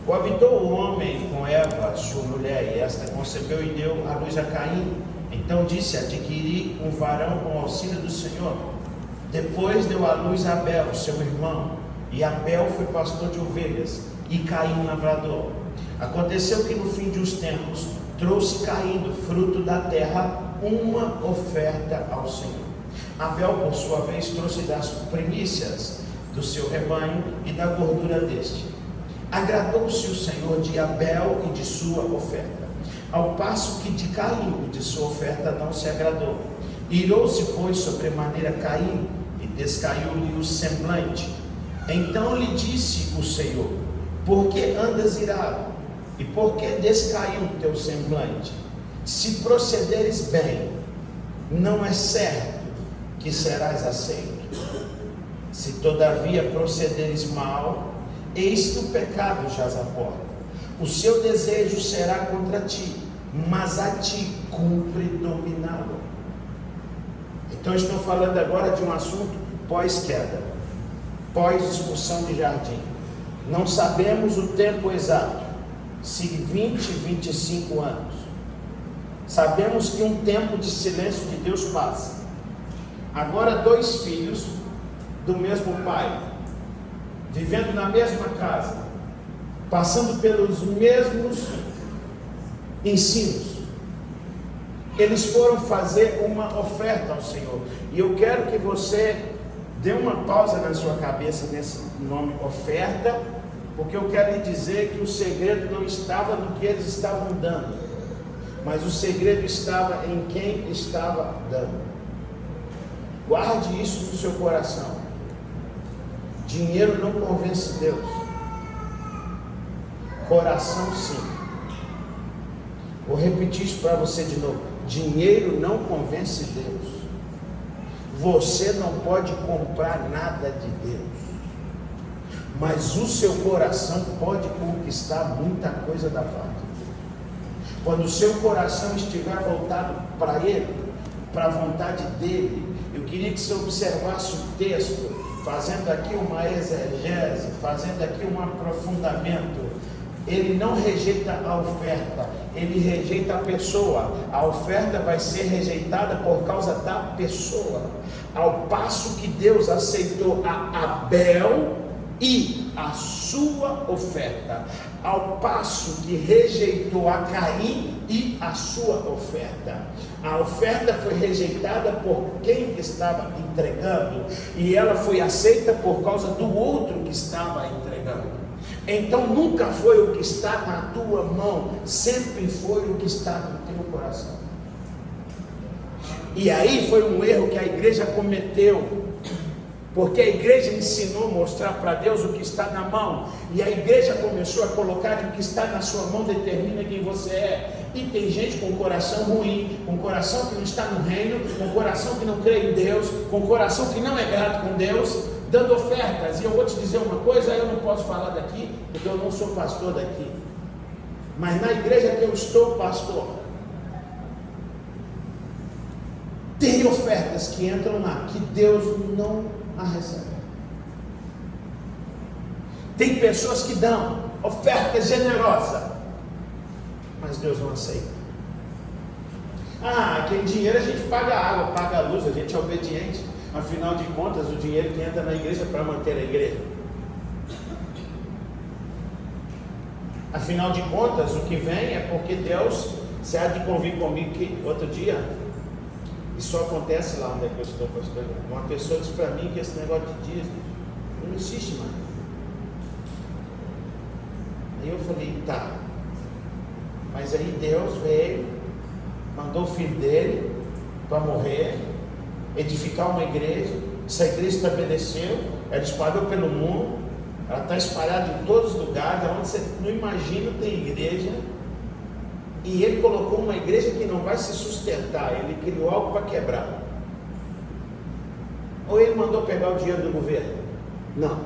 Coabitou o homem com Eva, sua mulher, e esta concebeu e deu à luz a Caim. Então disse: adquiri um varão com o auxílio do Senhor. Depois deu à luz a Abel, seu irmão, e Abel foi pastor de ovelhas, e Caim lavrador. Aconteceu que no fim de os tempos trouxe Caim do fruto da terra uma oferta ao Senhor. Abel, por sua vez, trouxe das primícias do seu rebanho e da gordura deste. Agradou-se o Senhor de Abel e de sua oferta, ao passo que de Caim e de sua oferta não se agradou. Irou-se, pois, sobremaneira Caim, e descaiu-lhe o semblante. Então lhe disse o Senhor: por que andas irado? E por que descaiu o teu semblante? Se procederes bem, não é certo que serás aceito. Se todavia procederes mal, eis que o pecado jaz à porta. O seu desejo será contra ti, mas a ti cumpre dominá-lo. Então estou falando agora de um assunto pós-queda, pós-expulsão de jardim. Não sabemos o tempo exato, se 20, 25 anos. Sabemos que um tempo de silêncio de Deus passa. Agora 2 filhos do mesmo pai, vivendo na mesma casa, passando pelos mesmos ensinos. Eles foram fazer uma oferta ao Senhor. E eu quero que você dê uma pausa na sua cabeça nesse nome oferta, porque eu quero lhe dizer que o segredo não estava no que eles estavam dando, mas o segredo estava em quem estava dando. Guarde isso no seu coração. Dinheiro não convence Deus. Coração sim. Vou repetir isso para você de novo. Dinheiro não convence Deus. Você não pode comprar nada de Deus, mas o seu coração pode conquistar muita coisa da parte de Deus. Quando o seu coração estiver voltado para Ele, para a vontade dEle, eu queria que você observasse o texto, fazendo aqui uma exegese, fazendo aqui um aprofundamento. Ele não rejeita a oferta, ele rejeita a pessoa. A oferta vai ser rejeitada por causa da pessoa. Ao passo que Deus aceitou a Abel e a sua oferta, ao passo que rejeitou a Caim e a sua oferta. A oferta foi rejeitada por quem estava entregando, e ela foi aceita por causa do outro que estava entregando. Então nunca foi o que está na tua mão, sempre foi o que está no teu coração. E aí foi um erro que a igreja cometeu, porque a igreja ensinou a mostrar para Deus o que está na mão, e a igreja começou a colocar que o que está na sua mão determina quem você é. E tem gente com coração ruim, com coração que não está no reino, com coração que não crê em Deus, com coração que não é grato com Deus, dando ofertas. E eu vou te dizer uma coisa, eu não posso falar daqui, porque eu não sou pastor daqui, mas na igreja que eu estou pastor, tem ofertas que entram lá, que Deus não a recebe. Tem pessoas que dão oferta generosa, mas Deus não aceita. Aquele dinheiro a gente paga a água, paga a luz, a gente é obediente. Afinal de contas, o dinheiro que entra na igreja é para manter a igreja. Afinal de contas, o que vem é porque Deus, você há de convir comigo que outro dia, isso só acontece lá onde é que eu estou, pastor. Uma pessoa disse para mim que esse negócio de dízimo não existe mais. Aí eu falei, tá. Mas aí Deus veio, mandou o filho dele para morrer, edificar uma igreja. Essa igreja estabeleceu, ela espalhou pelo mundo, ela está espalhada em todos os lugares, onde você não imagina tem igreja. E ele colocou uma igreja que não vai se sustentar, ele criou algo para quebrar. Ou ele mandou pegar o dinheiro do governo? Não.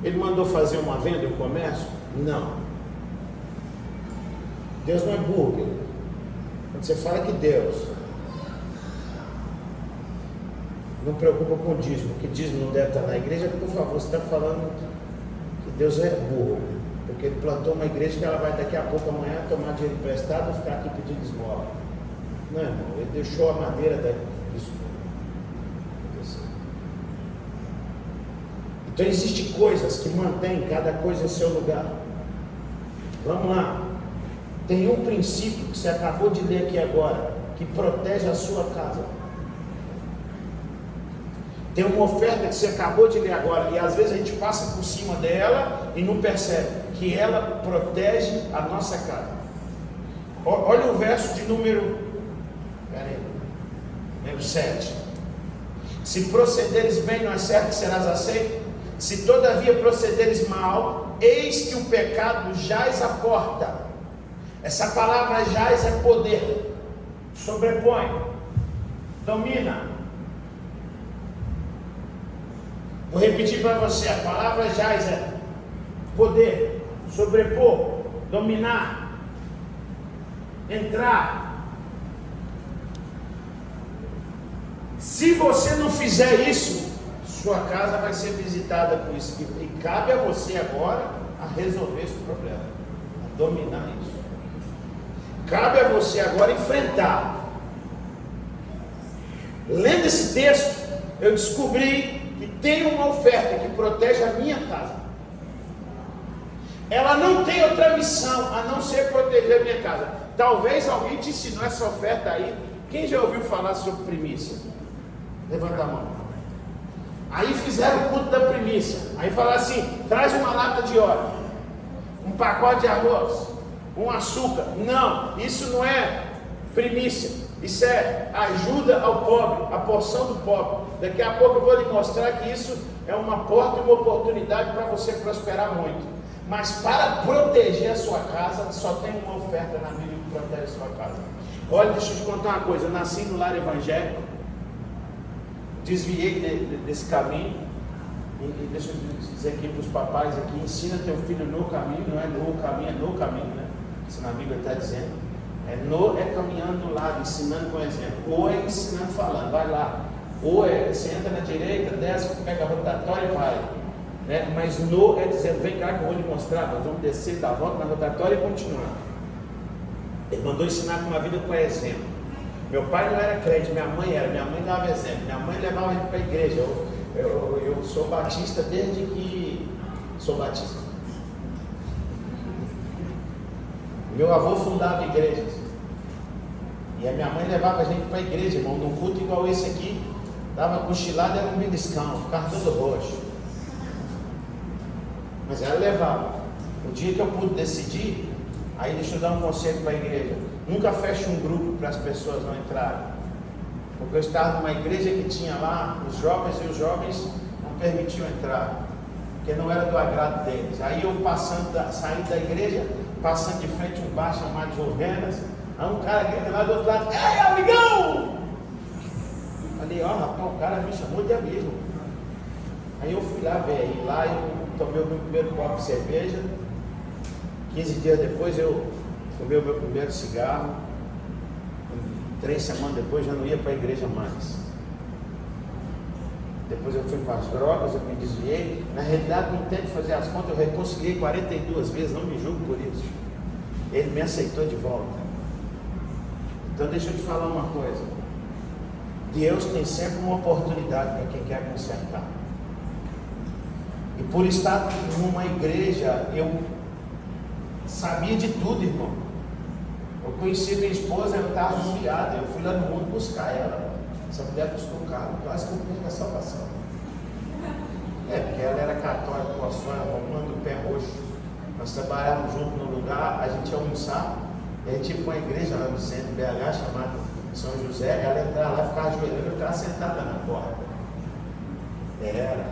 Ele mandou fazer uma venda, um comércio? Não. Deus não é burro. Quando você fala que Deus não preocupa com dízimo, que dízimo não deve estar na igreja, por favor, você está falando que Deus é burro, porque Ele plantou uma igreja que ela vai daqui a pouco amanhã tomar dinheiro emprestado e ficar aqui pedindo esmola. Não, irmão, ele deixou a madeira disso. Então existem coisas que mantêm cada coisa em seu lugar. Vamos lá. Tem um princípio que você acabou de ler aqui agora, que protege a sua casa. Tem uma oferta que você acabou de ler agora, e às vezes a gente passa por cima dela e não percebe que ela protege a nossa casa. Olha o verso de número 7. Se procederes bem, não é certo que serás aceito? Se todavia procederes mal, eis que o pecado jaz à porta. Essa palavra jaz é poder, sobrepõe, domina. Vou repetir para você, a palavra jaz é poder, sobrepor, dominar, entrar. Se você não fizer isso, sua casa vai ser visitada por isso. E cabe a você agora a resolver esse problema, a dominar isso. Cabe a você agora enfrentar. Lendo esse texto, eu descobri que tem uma oferta que protege a minha casa. Ela não tem outra missão a não ser proteger a minha casa. Talvez alguém te ensinou essa oferta aí. Quem já ouviu falar sobre primícia? Levanta a mão. Aí fizeram o culto da primícia. Aí falaram assim: traz uma lata de óleo, um pacote de arroz, um açúcar. Não, isso não é primícia. Isso é ajuda ao pobre, a porção do pobre. Daqui a pouco eu vou lhe mostrar que isso é uma porta e uma oportunidade para você prosperar muito. Mas para proteger a sua casa, só tem uma oferta na Bíblia que protege a sua casa. Olha, deixa eu te contar uma coisa. Eu nasci no lar evangélico, desviei desse caminho. E deixa eu dizer aqui para os papais aqui: ensina teu filho no caminho. Não é no caminho, é no caminho, né? Isso na Bíblia está dizendo. É caminhando do lado, ensinando com exemplo. Ou é ensinando falando, vai lá. Ou é, você entra na direita, desce, pega a rotatória e vai. Né? Mas no é dizendo: vem cá que eu vou lhe mostrar. Nós vamos descer, dar a volta na rotatória e continuar. Ele mandou ensinar com uma vida com exemplo. Meu pai não era crente, minha mãe era. Minha mãe dava exemplo. Minha mãe levava ele para a igreja. Eu sou batista desde que sou batista. Meu avô fundava igrejas. E a minha mãe levava a gente para a igreja, irmão, num culto igual esse aqui. Dava cochilada, era um beliscão, ficava todo roxo. Mas ela levava. O dia que eu pude decidir, aí deixa eu dar um conselho para a igreja: nunca feche um grupo para as pessoas não entrarem. Porque eu estava numa igreja que tinha lá os jovens, e os jovens não permitiam entrar, porque não era do agrado deles. Aí eu saindo da igreja, passando de frente a um bar chamado Jovenas, aí um cara grita lá do outro lado: ei, amigão! Falei: ó, rapaz, o cara me chamou de amigo. Aí eu fui lá ver, aí lá eu tomei o meu primeiro copo de cerveja. 15 dias depois eu fumei o meu primeiro cigarro. 3 semanas depois já não ia para a igreja mais. Depois eu fui para as drogas, eu me desviei. Na realidade, não tento fazer as contas, eu reconciliei 42 vezes, não me julgo por isso. Ele me aceitou de volta. Então deixa eu te falar uma coisa: Deus tem sempre uma oportunidade para quem quer consertar. E por estar numa igreja, eu sabia de tudo, irmão. Eu conheci minha esposa, ela estava desviada. Eu fui lá no mundo buscar ela. Essa mulher custou caro, quase que eu perdi a salvação. Porque ela era católica, com a sonha romana, do pé roxo. Nós trabalhávamos juntos no lugar, a gente ia almoçar, e a gente ia para uma igreja lá no centro de BH, chamada São José. Ela entrava lá, ficava ajoelhando, eu ficava sentada na porta.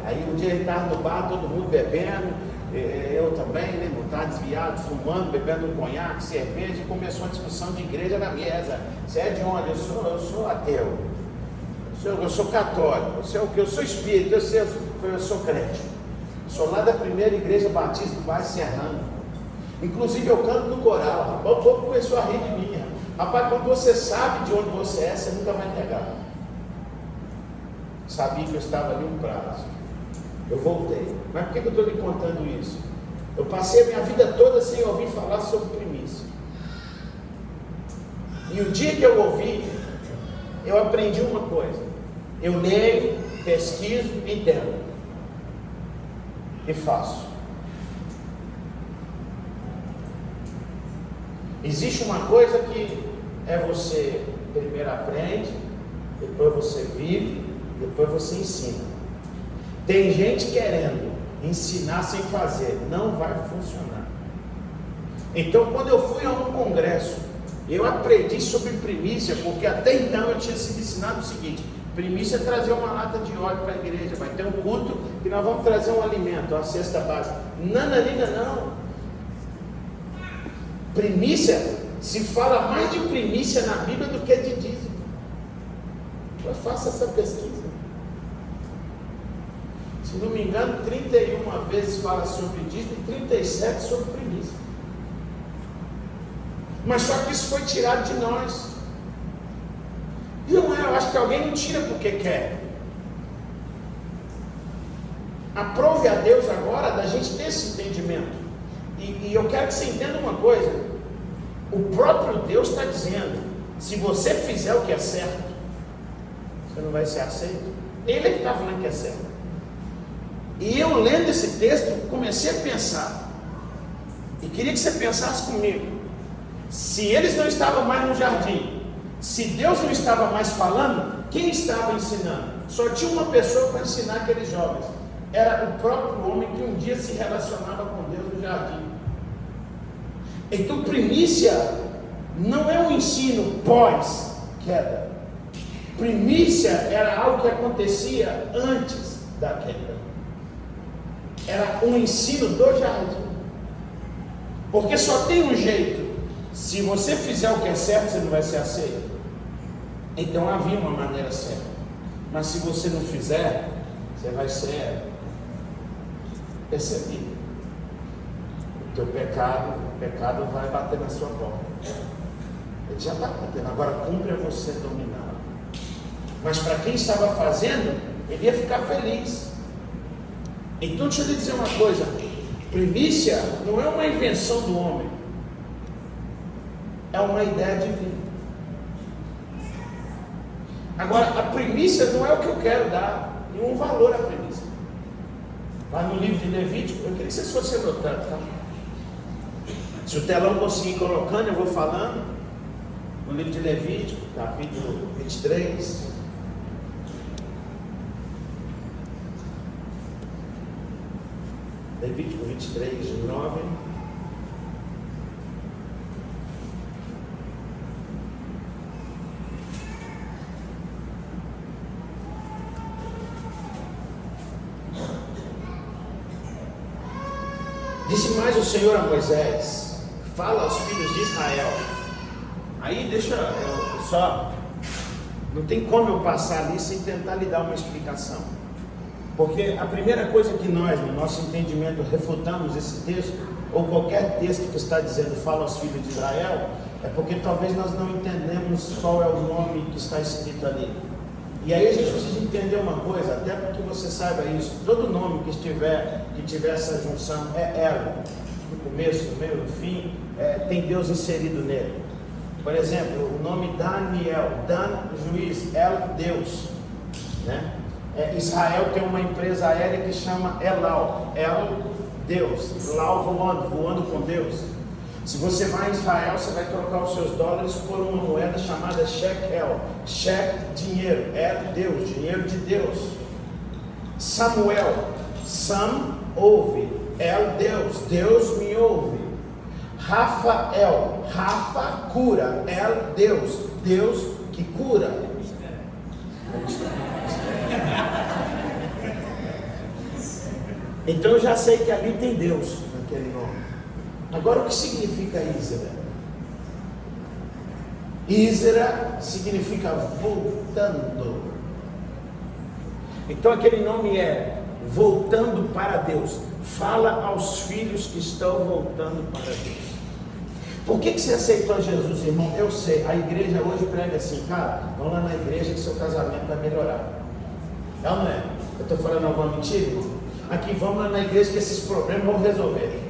Aí um dia ele estava no bar, todo mundo bebendo, eu também, né, irmão, estava desviado, fumando, bebendo um conhaque, cerveja, e começou uma discussão de igreja na mesa. Você é de onde? Eu sou ateu. Eu sou católico. Você é o que? Eu sou espírita. Eu sou crente. Sou lá da primeira igreja batista do Bairro Serrano. Inclusive eu canto no coral. O povo começou a rir de mim. Rapaz, quando você sabe de onde você é, você nunca vai negar. Sabia que eu estava ali um prazo. Eu voltei. Mas por que eu estou lhe contando isso? Eu passei a minha vida toda sem ouvir falar sobre primícia. E o dia que eu ouvi, eu aprendi uma coisa. Eu leio, pesquiso, entendo. E faço. Existe uma coisa que é você primeiro aprende, depois você vive, depois você ensina. Tem gente querendo ensinar sem fazer, não vai funcionar. Então, quando eu fui a um congresso, eu aprendi sobre primícia, porque até então eu tinha sido ensinado o seguinte: primícia é trazer uma lata de óleo para a igreja, vai ter um culto que nós vamos trazer um alimento, uma cesta básica. Nananina, não. Primícia, se fala mais de primícia na Bíblia do que de dízimo. Mas faça essa pesquisa. Se não me engano, 31 vezes fala sobre dízimo e 37 sobre primícia. Mas só que isso foi tirado de nós. E não é, eu acho que alguém não tira porque quer. Aprove a Deus agora da gente ter esse entendimento. E eu quero que você entenda uma coisa. O próprio Deus está dizendo: se você fizer o que é certo, você não vai ser aceito. Ele é que está falando que é certo. E eu lendo esse texto, comecei a pensar. E queria que você pensasse comigo. Se eles não estavam mais no jardim, se Deus não estava mais falando, quem estava ensinando? Só tinha uma pessoa para ensinar aqueles jovens. Era o próprio homem que um dia se relacionava com Deus no jardim. Então, primícia não é um ensino pós-queda. Primícia era algo que acontecia antes da queda. Era um ensino do jardim. Porque só tem um jeito. Se você fizer o que é certo, você não vai ser aceito. Então havia uma maneira certa. Mas se você não fizer, você vai ser percebido. O teu pecado vai bater na sua porta. Ele já está batendo. Agora cumpre a você dominar. Mas para quem estava fazendo, ele ia ficar feliz. Então deixa eu lhe dizer uma coisa. Primícia não é uma invenção do homem. É uma ideia divina. Agora, a primícia não é o que eu quero dar, nenhum valor à primícia. Lá no livro de Levítico, eu queria que vocês fossem anotando, tá? Se o telão conseguir colocando, eu vou falando. No livro de Levítico, capítulo 23. Levítico 23, 9. Disse mais o Senhor a Moisés: fala aos filhos de Israel. Aí deixa eu só, não tem como eu passar ali sem tentar lhe dar uma explicação. Porque a primeira coisa que nós, no nosso entendimento, refutamos esse texto, ou qualquer texto que está dizendo fala aos filhos de Israel, é porque talvez nós não entendemos qual é o nome que está escrito ali. E aí a gente precisa entender uma coisa, até para que você saiba isso: todo nome que tiver essa junção é elo, no começo, no meio, no fim, tem Deus inserido nele. Por exemplo, o nome Daniel, Dan, juiz, El, Deus, né? Israel tem uma empresa aérea que chama Elal, El, Deus, Lau, voando com Deus. Se você vai em Israel, você vai trocar os seus dólares por uma moeda chamada shekel. Shek, dinheiro, Deus, dinheiro de Deus. Samuel, Sam, ouve, El, Deus, Deus me ouve. Rafael, Rafa, cura, El, Deus, Deus que cura. Então eu já sei que ali tem Deus naquele nome. Agora, o que significa Ísera? Ísera significa voltando. Então aquele nome é voltando para Deus. Fala aos filhos que estão voltando para Deus. Por que você aceitou Jesus, irmão? Eu sei, a igreja hoje prega assim: cara, vão lá na igreja que seu casamento vai melhorar. É ou não é? Eu estou falando alguma mentira, irmão? Aqui, vamos lá na igreja que esses problemas vão resolver.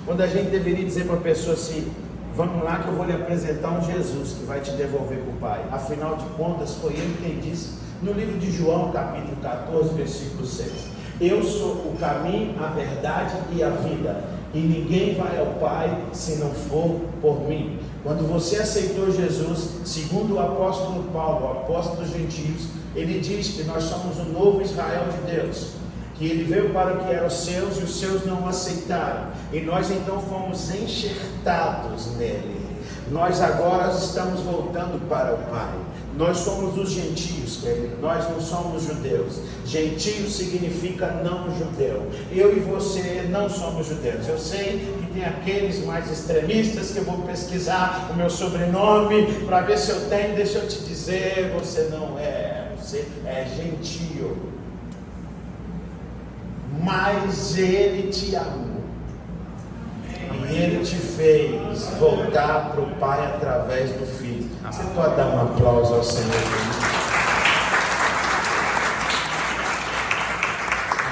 Quando a gente deveria dizer para a pessoa assim: vamos lá que eu vou lhe apresentar um Jesus que vai te devolver para o Pai. Afinal de contas, foi Ele quem disse no livro de João, capítulo 14, versículo 6. Eu sou o caminho, a verdade e a vida, e ninguém vai ao Pai se não for por mim. Quando você aceitou Jesus, segundo o apóstolo Paulo, o apóstolo dos gentios, ele diz que nós somos o novo Israel de Deus, que ele veio para o que eram os seus e os seus não o aceitaram, e nós então fomos enxertados nele. Nós agora estamos voltando para o Pai. Nós somos os gentios, querido. Nós não somos judeus. Gentio significa não judeu. Eu e você não somos judeus. Eu sei que tem aqueles mais extremistas que eu vou pesquisar o meu sobrenome para ver se eu tenho. Deixa eu te dizer, você não é. Você é gentio. Mas Ele te amou. E Ele te fez voltar para o Pai através do Filho. Você pode dar um aplauso ao Senhor?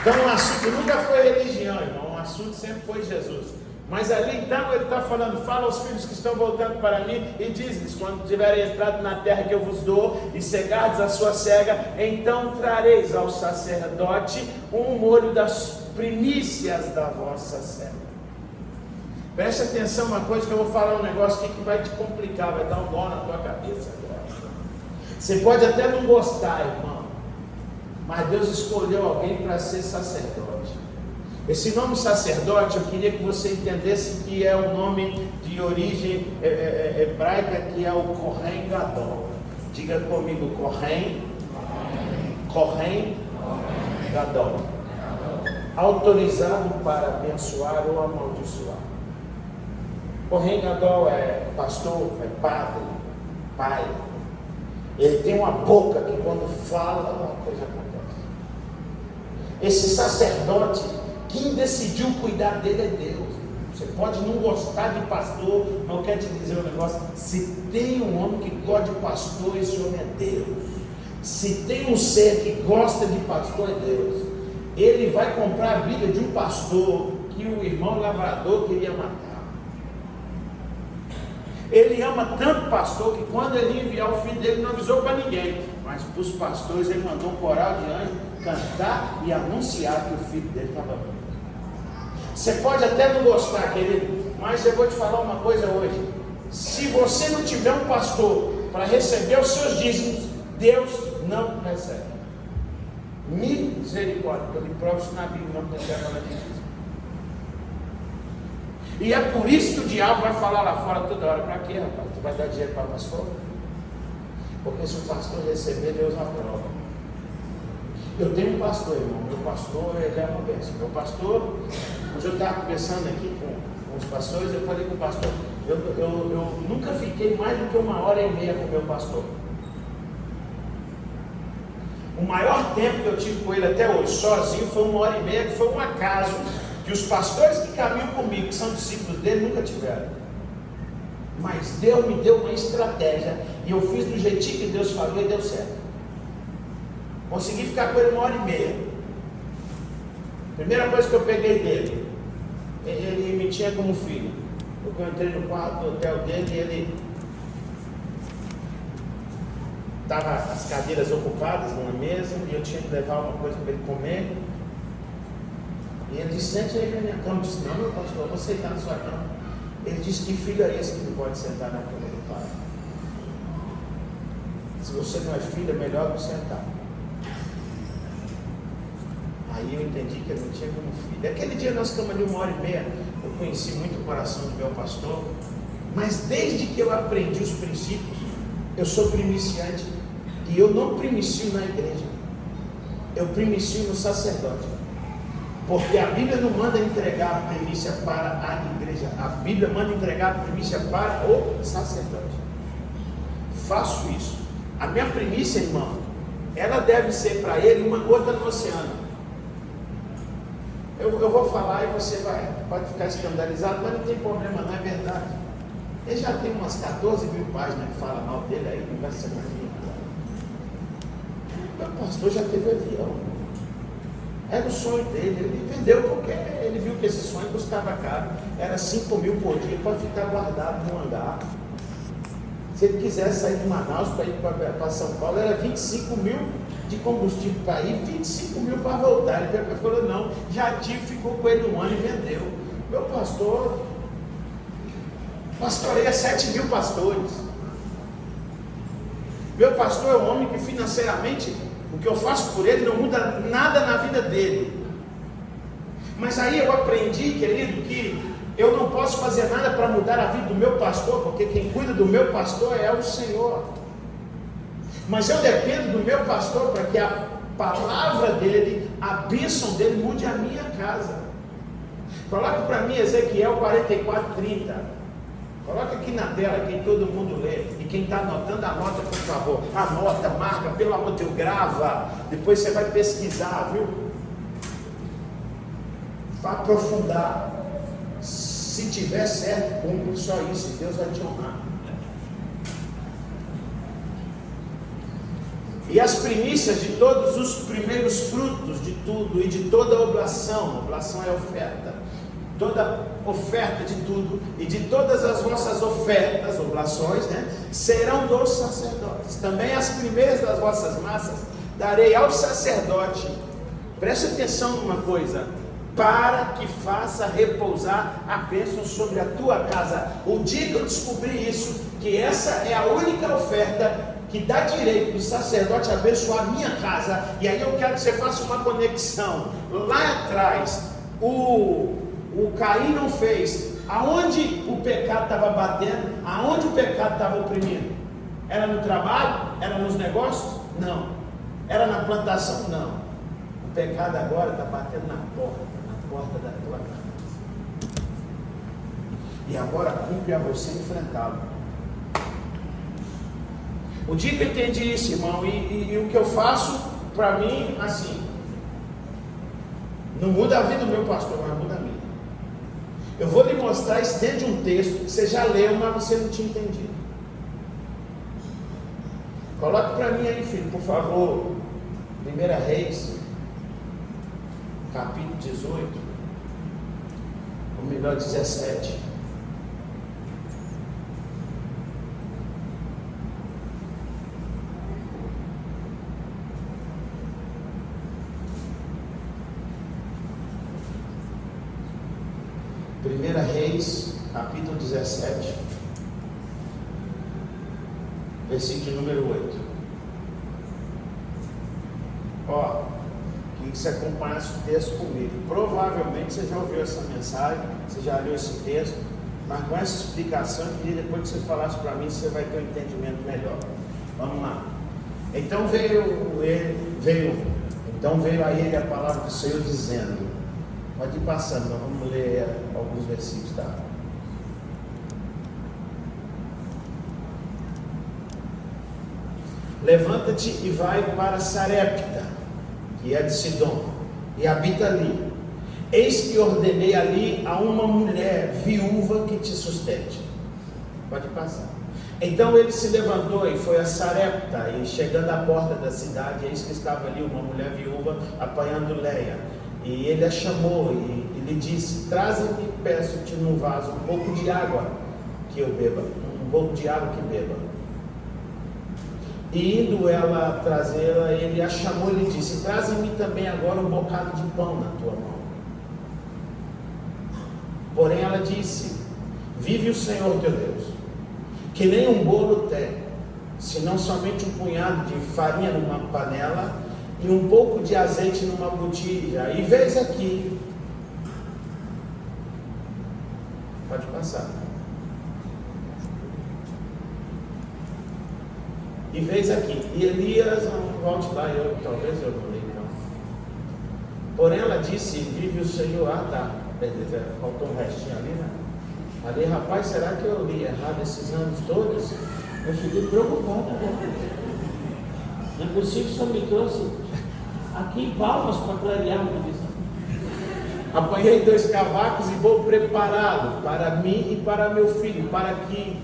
Então o assunto nunca foi religião, irmão. O assunto sempre foi Jesus. Mas ali então ele está falando: fala aos filhos que estão voltando para mim e diz-lhes: quando tiverem entrado na terra que eu vos dou e cegardes a sua cega, então trareis ao sacerdote um molho das primícias da vossa cega. Preste atenção uma coisa, que eu vou falar um negócio aqui que vai te complicar, vai dar um nó na tua cabeça agora. Você pode até não gostar, irmão, mas Deus escolheu alguém para ser sacerdote. Esse nome sacerdote, eu queria que você entendesse que é um nome de origem hebraica, que é o Kohen Gadol. Diga comigo: Kohen Gadol. Autorizado para abençoar ou amaldiçoar. Kohen Gadol é pastor, é padre, pai. Ele tem uma boca que quando fala, uma coisa acontece. Esse sacerdote, quem decidiu cuidar dele é Deus. Você pode não gostar de pastor, mas eu quero te dizer um negócio: se tem um homem que gosta de pastor, esse homem é Deus. Se tem um ser que gosta de pastor, é Deus. Ele vai comprar a Bíblia de um pastor que o irmão lavrador queria matar. Ele ama tanto pastor que quando ele enviar o filho dele, não avisou para ninguém, mas para os pastores ele mandou um coral de anjos cantar e anunciar que o filho dele estava vivo. Você pode até não gostar, querido, mas eu vou te falar uma coisa hoje: se você não tiver um pastor para receber os seus dízimos, Deus não recebe. Misericórdia, eu lhe provo isso na Bíblia, não tem falar de dízimo. E é por isso que o diabo vai falar lá fora toda hora: para quê, rapaz? Tu vai dar dinheiro para o pastor? Porque se o pastor receber, Deus aprova. Eu tenho um pastor, irmão. Meu pastor, ele é uma bênção. Meu pastor, hoje eu estava conversando aqui com os pastores, eu falei com o pastor: eu nunca fiquei mais do que 1h30 com o meu pastor. O maior tempo que eu tive com ele até hoje, sozinho, foi 1h30, que foi um acaso que os pastores que caminham comigo, que são discípulos dele, nunca tiveram. Mas Deus me deu uma estratégia e eu fiz do jeitinho que Deus falou e deu certo. Consegui ficar com ele 1h30. Primeira coisa que eu peguei dele, ele me tinha como filho. Eu entrei no quarto do hotel dele e ele estava as cadeiras ocupadas numa mesa e eu tinha que levar uma coisa para ele comer. E ele disse: sente aí na minha cama. Eu disse: não, meu pastor, eu vou sentar na sua cama. Ele disse: que filho é esse que não pode sentar na cama do pai? Se você não é filho, é melhor não sentar. Aí eu entendi que eu não tinha como filho. Aquele dia nós ficamos ali 1h30. Eu conheci muito o coração do meu pastor. Mas desde que eu aprendi os princípios, eu sou primiciante. E eu não primicio na igreja, eu primicio no sacerdote. Porque a Bíblia não manda entregar a primícia para a igreja, a Bíblia manda entregar a primícia para o sacerdote. Faço isso. A minha primícia, irmão, ela deve ser para ele uma gota no oceano. Eu vou falar e você pode ficar escandalizado, mas não tem problema, não é verdade. Ele já tem umas 14 mil páginas que falam mal dele aí, não vai ser mais minha. Meu pastor já teve avião. Era o sonho dele. Ele vendeu porque ele viu que esse sonho custava caro. Era 5 mil por dia para ficar guardado no hangar. Se ele quisesse sair de Manaus para ir para São Paulo, era 25 mil de combustível para ir, 25 mil para voltar. Ele falou, não, ficou com ele um ano e vendeu. Meu pastor, pastoreia 7 mil pastores. Meu pastor é um homem que financeiramente, o que eu faço por ele não muda nada na vida dele. Mas aí eu aprendi, querido, que eu não posso fazer nada para mudar a vida do meu pastor, porque quem cuida do meu pastor é o Senhor. Mas eu dependo do meu pastor para que a palavra dele, a bênção dele mude a minha casa. Coloca para mim Ezequiel 44:30. Coloca aqui na tela, quem todo mundo lê. E quem está anotando, anota, por favor. Anota, marca, pelo amor de Deus, grava. Depois você vai pesquisar, viu? Para aprofundar. Se tiver certo, cumpre só isso. Deus vai te honrar. E as primícias de todos os primeiros frutos de tudo e de toda oblação é oferta, toda oferta de tudo e de todas as vossas ofertas, oblações, serão dos sacerdotes. Também as primeiras das vossas massas darei ao sacerdote. Preste atenção numa coisa, para que faça repousar a bênção sobre a tua casa. O dia que eu descobri isso, que essa é a única oferta que dá direito do sacerdote abençoar a minha casa, e aí eu quero que você faça uma conexão. Lá atrás, o Caim não fez. Aonde o pecado estava batendo? Aonde o pecado estava oprimindo? Era no trabalho? Era nos negócios? Não. Era na plantação? Não. O pecado agora está batendo na porta da tua casa. E agora cumpre a você enfrentá-lo. O dia que eu entendi isso, irmão, e o que eu faço, para mim, assim, não muda a vida do meu pastor, mas muda a minha. Eu vou lhe mostrar, estende um texto que você já leu, mas você não tinha entendido. Coloque para mim aí, filho, por favor, 1 Reis, capítulo 18, ou melhor, 17. Reis, capítulo 17, versículo número 8. Ó, queria que você acompanhasse o texto comigo. Provavelmente você já ouviu essa mensagem, você já leu esse texto, mas com essa explicação, eu queria depois que você falasse para mim, você vai ter um entendimento melhor. Vamos lá. Então veio a ele a palavra do Senhor dizendo, pode ir passando, nós vamos ler alguns versículos, tá? Levanta-te e vai para Sarepta, que é de Sidom, e habita ali. Eis que ordenei ali a uma mulher viúva que te sustente. Pode passar. Então ele se levantou e foi a Sarepta, e chegando à porta da cidade, eis que estava ali uma mulher viúva apanhando lenha. E ele a chamou e lhe disse, traze-me, peço-te num vaso um pouco de água que eu beba, um pouco de água que beba. E indo ela trazê-la, ele a chamou e lhe disse, traze-me também agora um bocado de pão na tua mão. Porém ela disse, vive o Senhor teu Deus, que nem um bolo tem, senão somente um punhado de farinha numa panela, e um pouco de azeite numa botija, e vês aqui, pode passar, e vês aqui, e Elias, volte lá, talvez eu não leio não. Porém ela disse, vive o Senhor, tá, beleza, faltou um restinho ali, né? Ali, rapaz, será que eu li errado esses anos todos? Eu fiquei preocupado, não é possível que o Senhor me trouxe aqui em Palmas para clarear uma visão. Apanhei 2 cavacos e vou prepará-lo para mim e para meu filho, para que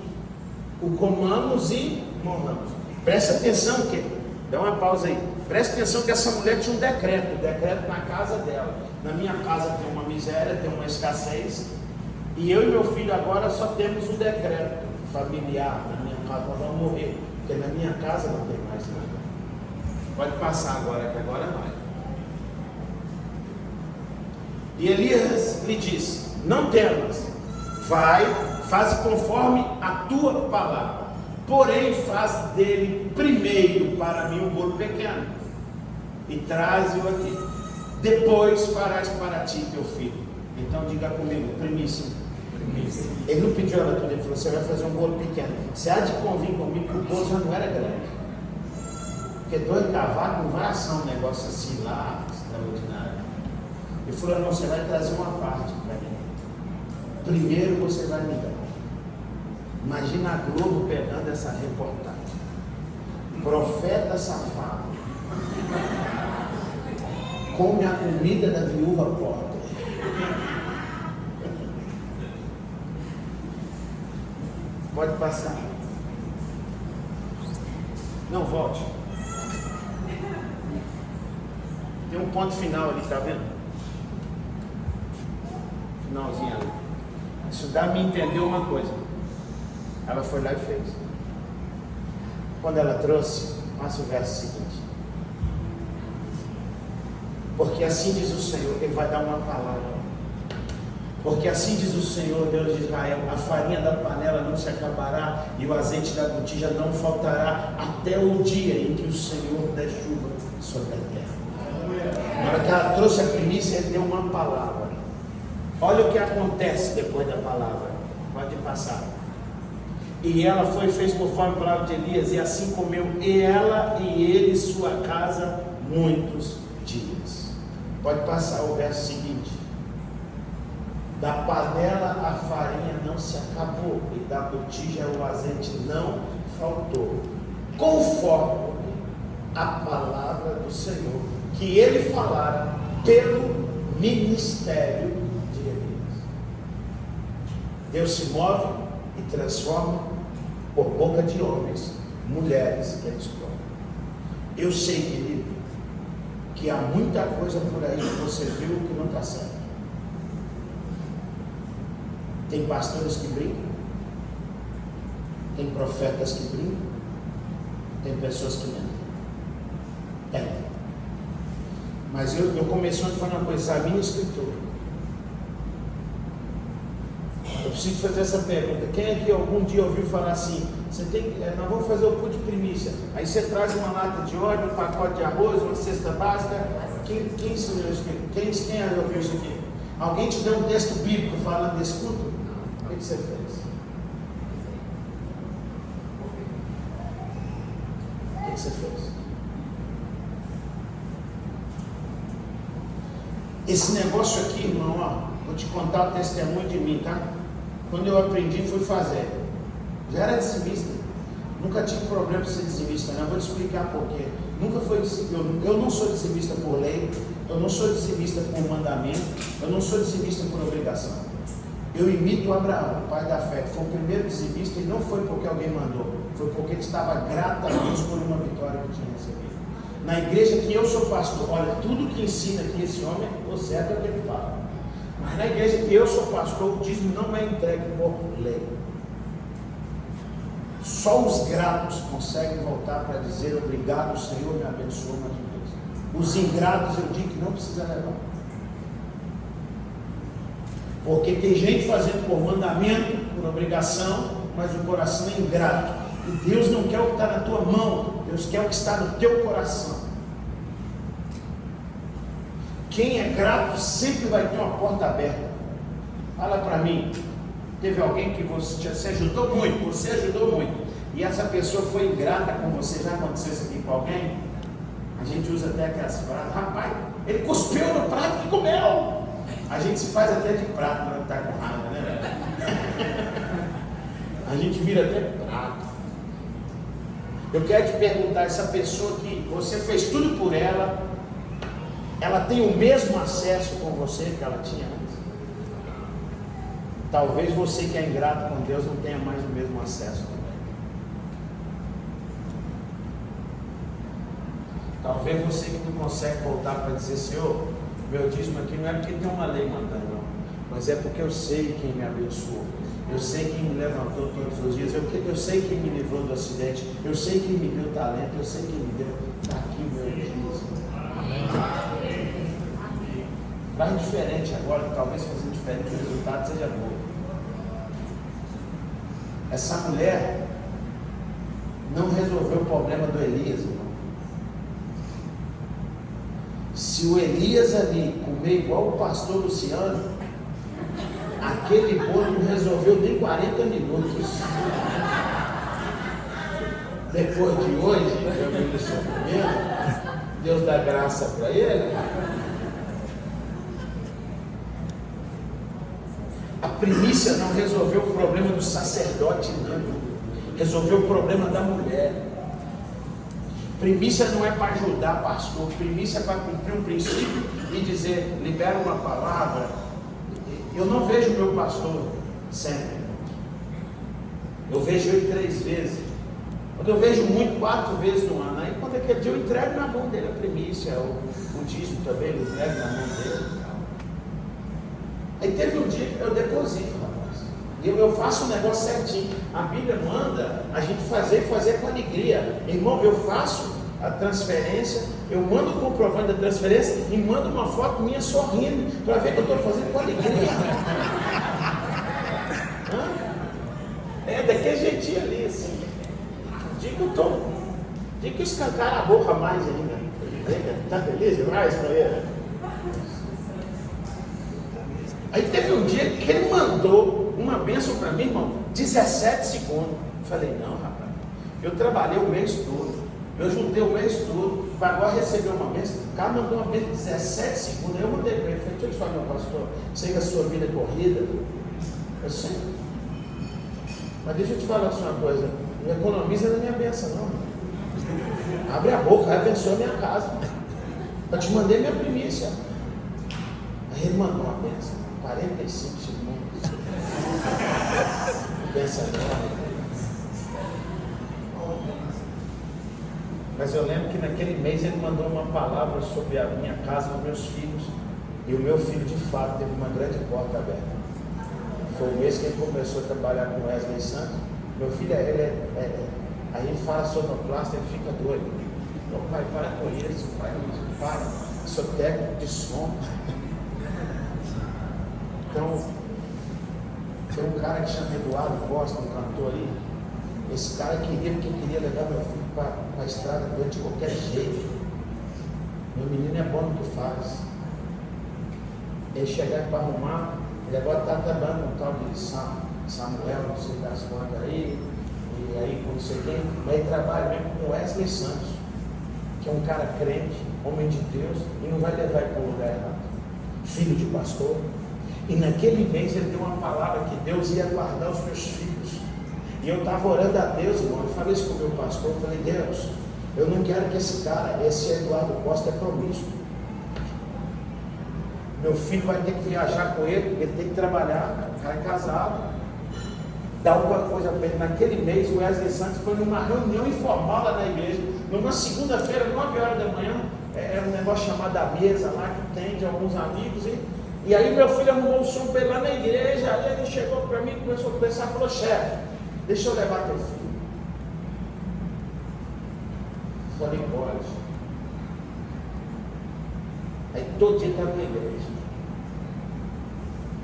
o comamos e morramos. Presta atenção, querido. Dá uma pausa aí. Preste atenção que essa mulher tinha um decreto na casa dela. Na minha casa tem uma miséria, tem uma escassez, e eu e meu filho agora só temos um decreto familiar. Na minha casa nós vamos morrer, porque na minha casa não tem mais nada. Pode passar agora, que agora vai. E Elias lhe disse: não temas, vai, faz conforme a tua palavra, porém faz dele primeiro para mim um bolo pequeno, e traze-o aqui, depois farás para ti teu filho. Então diga comigo, primícia. Ele não pediu ela tudo, ele falou: você vai fazer um bolo pequeno. Você há de convir comigo que o bolo já não era grande, porque 2 cavacos não vai assar um negócio assim lá, extraordinário. Ele falou: não, você vai trazer uma parte para mim, primeiro você vai me dar. Imagina a Globo pegando essa reportagem: profeta safado come a comida da viúva pobre. Pode passar. Não, volte. Tem um ponto final ali, tá vendo? Finalzinho ali. Isso dá a me entender uma coisa. Ela foi lá e fez. Quando ela trouxe, passa o verso seguinte: porque assim diz o Senhor, Ele vai dar uma palavra. Porque assim diz o Senhor, Deus de Israel: a farinha da panela não se acabará, e o azeite da botija não faltará, até o dia em que o Senhor der chuva sobre a terra. Na hora que ela trouxe a primícia, Ele deu uma palavra. Olha o que acontece depois da palavra. Pode passar. E ela foi e fez conforme a palavra de Elias, e assim comeu ela e ele e sua casa muitos dias. Pode passar o verso seguinte: da panela a farinha não se acabou, e da botija o azeite não faltou, conforme a palavra do Senhor que ele falara pelo ministério de Elias. Deus se move e transforma por boca de homens, mulheres que eles provam. Eu sei, querido, que há muita coisa por aí que você viu que não está certo. Tem pastores que brincam, tem profetas que brincam, tem pessoas que mentem. Tem. Mas eu comecei a falar uma coisa: a minha escritura. Eu preciso fazer essa pergunta: quem aqui algum dia ouviu falar assim, você tem, nós vamos fazer o culto de primícia, aí você traz uma lata de óleo, um pacote de arroz, uma cesta básica? Quem ensinou isso aqui? Quem ouviu isso aqui? Alguém te deu um texto bíblico falando desse culto? O que você fez? O que você fez? Esse negócio aqui, irmão, ó, vou te contar o testemunho de mim, tá? Quando eu aprendi, fui fazer. Já era dizimista. Nunca tive problema de ser dizimista, não. Vou te explicar por quê. Nunca foi dizimista. Eu não sou dizimista por lei, eu não sou dizimista por mandamento, eu não sou dizimista por obrigação. Eu imito Abraão, o pai da fé, que foi o primeiro dizimista, e não foi porque alguém mandou, foi porque ele estava grato a Deus por uma vitória que tinha recebido. Na igreja que eu sou pastor, olha, tudo que ensina aqui esse homem, o certo é o que ele fala. Mas na igreja que eu sou pastor, o dízimo não é entregue por lei. Só os gratos conseguem voltar para dizer: obrigado, Senhor, me abençoou mais uma vez. Os ingratos eu digo que não precisa levar. Porque tem gente fazendo por mandamento, por obrigação, mas o coração é ingrato. E Deus não quer o que está na tua mão, Deus quer o que está no teu coração. Quem é grato sempre vai ter uma porta aberta. Fala para mim, teve alguém que você ajudou muito, e essa pessoa foi ingrata com você? Já aconteceu isso aqui com alguém? A gente usa até aquelas frases: rapaz, ele cuspiu no prato e comeu. A gente se faz até de prato quando está com raiva, né? A gente vira até prato. Eu quero te perguntar: essa pessoa que você fez tudo por ela, ela tem o mesmo acesso com você que ela tinha antes? Talvez você que é ingrato com Deus não tenha mais o mesmo acesso também. Talvez você que não consegue voltar para dizer, Senhor, meu dízimo aqui não é porque tem uma lei mandando, não, mas é porque eu sei quem me abençoou, eu sei quem me levantou todos os dias, eu sei quem me livrou do acidente, eu sei quem me deu talento, eu sei quem me deu, está aqui meu dízimo. Vai diferente agora, talvez fazer diferente, o resultado seja bom. Essa mulher não resolveu o problema do Elias, irmão. Se o Elias ali comer igual o pastor Luciano, aquele bolo não resolveu nem 40 minutos. Depois de hoje, eu vi isso mesmo, Deus dá graça para ele. A primícia não resolveu o problema do sacerdote, não. Resolveu o problema da mulher. Primícia não é para ajudar pastor, primícia é para cumprir um princípio e dizer, libera uma palavra. Eu não vejo meu pastor sempre. Eu vejo ele 3 vezes. Quando eu vejo muito, 4 vezes no ano. Aí quando é aquele dia eu entrego na mão dele a primícia, o dízimo também, eu entrego na mão dele. Aí teve um dia que eu deposito, rapaz. E eu faço o negócio certinho. A Bíblia manda a gente fazer com alegria. Irmão, eu faço a transferência, eu mando o comprovante da transferência e mando uma foto minha sorrindo, para ver que eu estou fazendo com alegria. É daquele jeitinho ali, assim. Diga que escancar a boca mais ainda. Está feliz demais para ele? Aí teve um dia que ele mandou uma bênção para mim, irmão, 17 segundos. Eu falei, não, rapaz, eu trabalhei o mês todo, eu juntei o mês todo, para agora receber uma bênção. O cara mandou uma bênção de 17 segundos. Aí eu mandei para ele, falei, deixa eu te falar, meu pastor, sei que a sua vida é corrida, eu sei, mas deixa eu te falar uma coisa, não economiza na minha bênção, não. Abre a boca, abençoa a minha casa. Eu te mandei minha primícia. Aí ele mandou uma bênção. 45 segundos. Pensa não. Mas eu lembro que naquele mês ele mandou uma palavra sobre a minha casa, os meus filhos. E o meu filho de fato teve uma grande porta aberta. Foi o mês que ele começou a trabalhar com Wesley Santos. Meu filho, aí ele fala sonoplasta, ele fica doido. Meu pai, para com isso, pai, para. Sou técnico de som. Então, tem um cara que chama Eduardo Costa, um cantor aí. Esse cara queria levar meu filho para a estrada de qualquer jeito. Meu menino é bom no que faz. Ele chegar para arrumar, ele agora está trabalhando um tal de Samuel, não sei das quantas aí, e aí com não sei quem, mas ele trabalha mesmo com Wesley Santos, que é um cara crente, homem de Deus, e não vai levar ele para o lugar errado. Filho de pastor. E naquele mês ele deu uma palavra que Deus ia guardar os meus filhos. E eu estava orando a Deus, irmão. Eu falei isso com o meu pastor. Eu falei, Deus, eu não quero que esse cara, esse Eduardo Costa, é promíscuo. Meu filho vai ter que viajar com ele, porque ele tem que trabalhar. O cara é casado. Dá alguma coisa para ele. Naquele mês, o Wesley Santos foi numa reunião informal lá na igreja. Numa segunda-feira, 9 horas da manhã, era um negócio chamado A Mesa lá, que tem de alguns amigos. E aí meu filho arrumou um som para ele lá na igreja. Aí ele chegou para mim, começou a conversar e falou, chefe, deixa eu levar teu filho. Falei, pode. Aí todo dia está na igreja.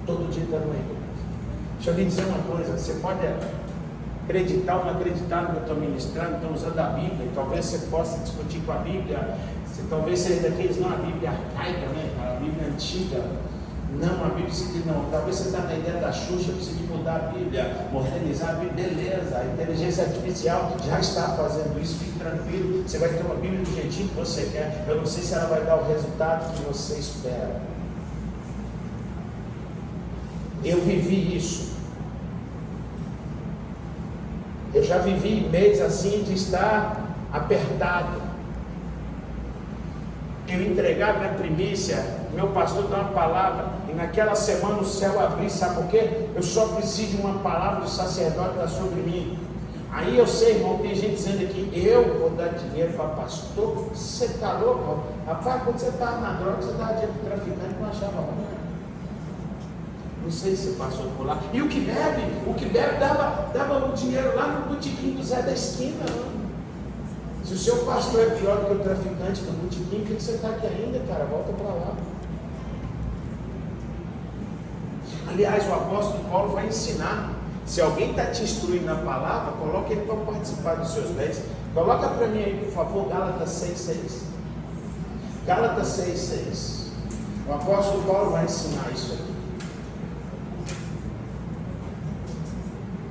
Todo dia está na igreja. Deixa eu lhe dizer uma coisa, você pode acreditar ou não acreditar no que eu estou ministrando, estou usando a Bíblia, e talvez você possa discutir com a Bíblia, talvez seja daqueles, não a Bíblia arcaica, né? A Bíblia antiga. Não, a Bíblia diz que não. Talvez você está na ideia da Xuxa, precisa mudar a Bíblia, modernizar a Bíblia. Beleza, a inteligência artificial já está fazendo isso, fique tranquilo. Você vai ter uma Bíblia do jeitinho que você quer. Eu não sei se ela vai dar o resultado que você espera. Eu vivi isso. Eu já vivi meses assim de estar apertado. Eu entregava minha primícia, meu pastor dá uma palavra, e naquela semana o céu abriu, sabe por quê? Eu só preciso de uma palavra do sacerdote sobre mim. Aí eu sei, irmão, tem gente dizendo aqui, eu vou dar dinheiro para pastor. Você está louco? Rapaz, quando você estava na droga, você dava dinheiro para traficante, não achava ruim. Não sei se você passou por lá. E o que bebe dava o dinheiro lá no botiquinho do Zé da esquina. Se o seu pastor é pior do que o traficante do botiquinho, por que você está aqui ainda, cara? Volta para lá. Aliás, o apóstolo Paulo vai ensinar. Se alguém está te instruindo na palavra, coloque ele para participar dos seus bens. Coloca para mim aí, por favor, Gálatas 6,6. Gálatas 6,6. O apóstolo Paulo vai ensinar isso aqui.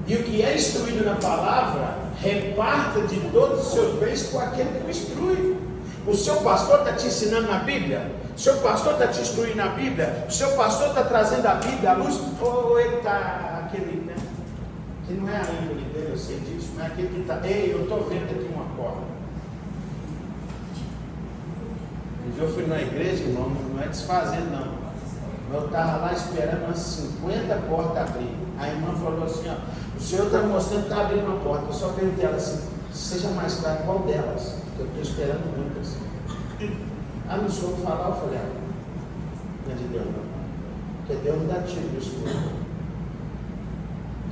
E o que é instruído na palavra, reparta de todos os seus bens com aquele que o instrui. O seu pastor está te ensinando na Bíblia? O seu pastor está te instruindo na Bíblia? O seu pastor está trazendo a Bíblia à luz? Ou ele está aquele, né? Que não é a índole dele, eu sei disso, não é aquele que está, ei, eu estou vendo aqui uma porta. Um dia eu fui na igreja, irmão, não é desfazendo não. Eu estava lá esperando umas 50 portas abrir. A irmã falou assim, ó, o senhor está mostrando que está abrindo uma porta. Eu só perguntei ela assim, seja mais claro, qual delas? Eu estou esperando muitas. Ah, não soube falar, eu falei, não é de Deus não. Porque Deus não dá tiro do escuro.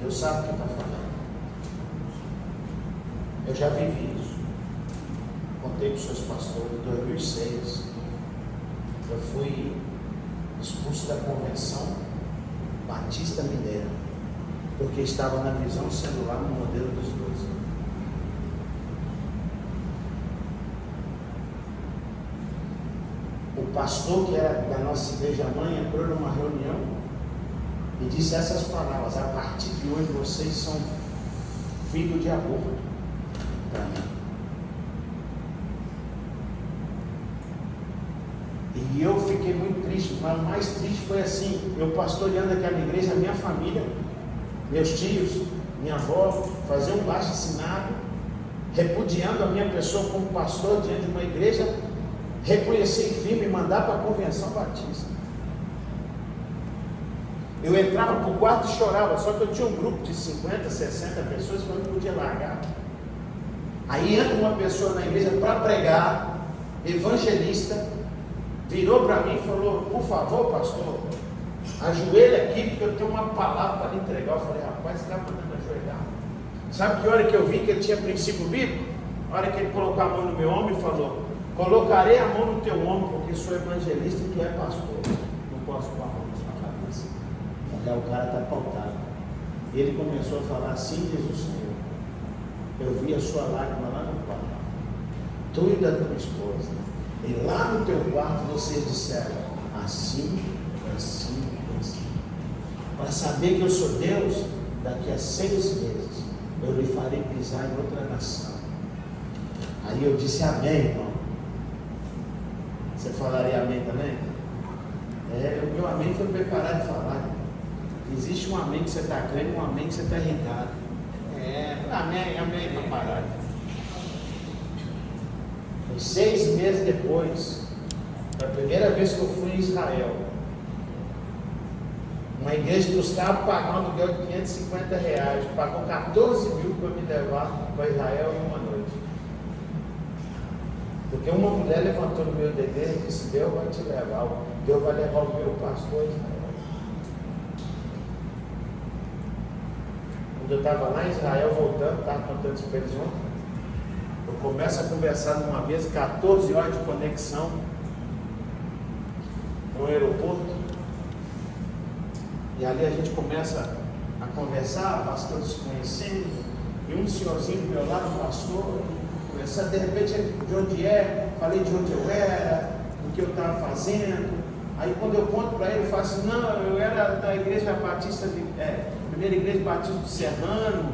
Deus sabe o que está falando. Eu já vivi isso. Contei para os seus pastores, em 2006, eu fui expulso da convenção Batista Mineira, porque estava na visão sendo lá no modelo dos 12. O pastor que era da nossa igreja mãe entrou numa reunião e disse essas palavras: a partir de hoje vocês são filhos de aborto para mim. E eu fiquei muito triste, mas o mais triste foi assim, eu pastoreando aquela igreja, a minha família, meus tios, minha avó, fazer um baixo-assinado, repudiando a minha pessoa como pastor diante de uma igreja, reconhecer firme e mandar para a Convenção Batista. Eu entrava para o quarto e chorava, só que eu tinha um grupo de 50, 60 pessoas que eu não podia largar. Aí entra uma pessoa na igreja para pregar, evangelista, virou para mim e falou: por favor, pastor, ajoelha aqui porque eu tenho uma palavra para lhe entregar. Eu falei: rapaz, esse cara mandando ajoelhar. Sabe que hora que eu vi que ele tinha princípio bíblico? A hora que ele colocou a mão no meu ombro e falou: colocarei a mão no teu ombro porque sou evangelista e tu é pastor. Não posso pôr a mão na sua cabeça. O cara está pautado. E ele começou a falar: assim diz o Senhor, eu vi a sua lágrima lá no quarto, tu e da tua esposa, e lá no teu quarto vocês disseram assim, assim, assim. Para saber que eu sou Deus, daqui a 6 meses eu lhe farei pisar em outra nação. Aí eu disse: amém, irmão. Você falaria amém também? O meu amém foi preparado de falar. Existe um amém que você está crendo e um amém que você está irritado. Amém, preparado. Foi 6 meses depois, a primeira vez que eu fui em Israel, uma igreja que estava pagando um aluguel de R$550, pagou 14 mil para me levar para Israel em uma noite. Porque uma mulher levantou no meio da igreja e disse: Deus vai te levar, Deus vai levar o meu pastor a Israel. Quando eu estava lá em Israel voltando, estava contando isso para eles ontem, eu começo a conversar numa mesa, 14 horas de conexão no aeroporto, e ali a gente começa a conversar, bastante se conhecendo, e um senhorzinho do meu lado, um pastor, conversando, de repente, de onde é, falei de onde eu era, o que eu estava fazendo. Aí quando eu conto para ele, eu falo assim: não, eu era da igreja batista, primeira igreja batista do Serrano.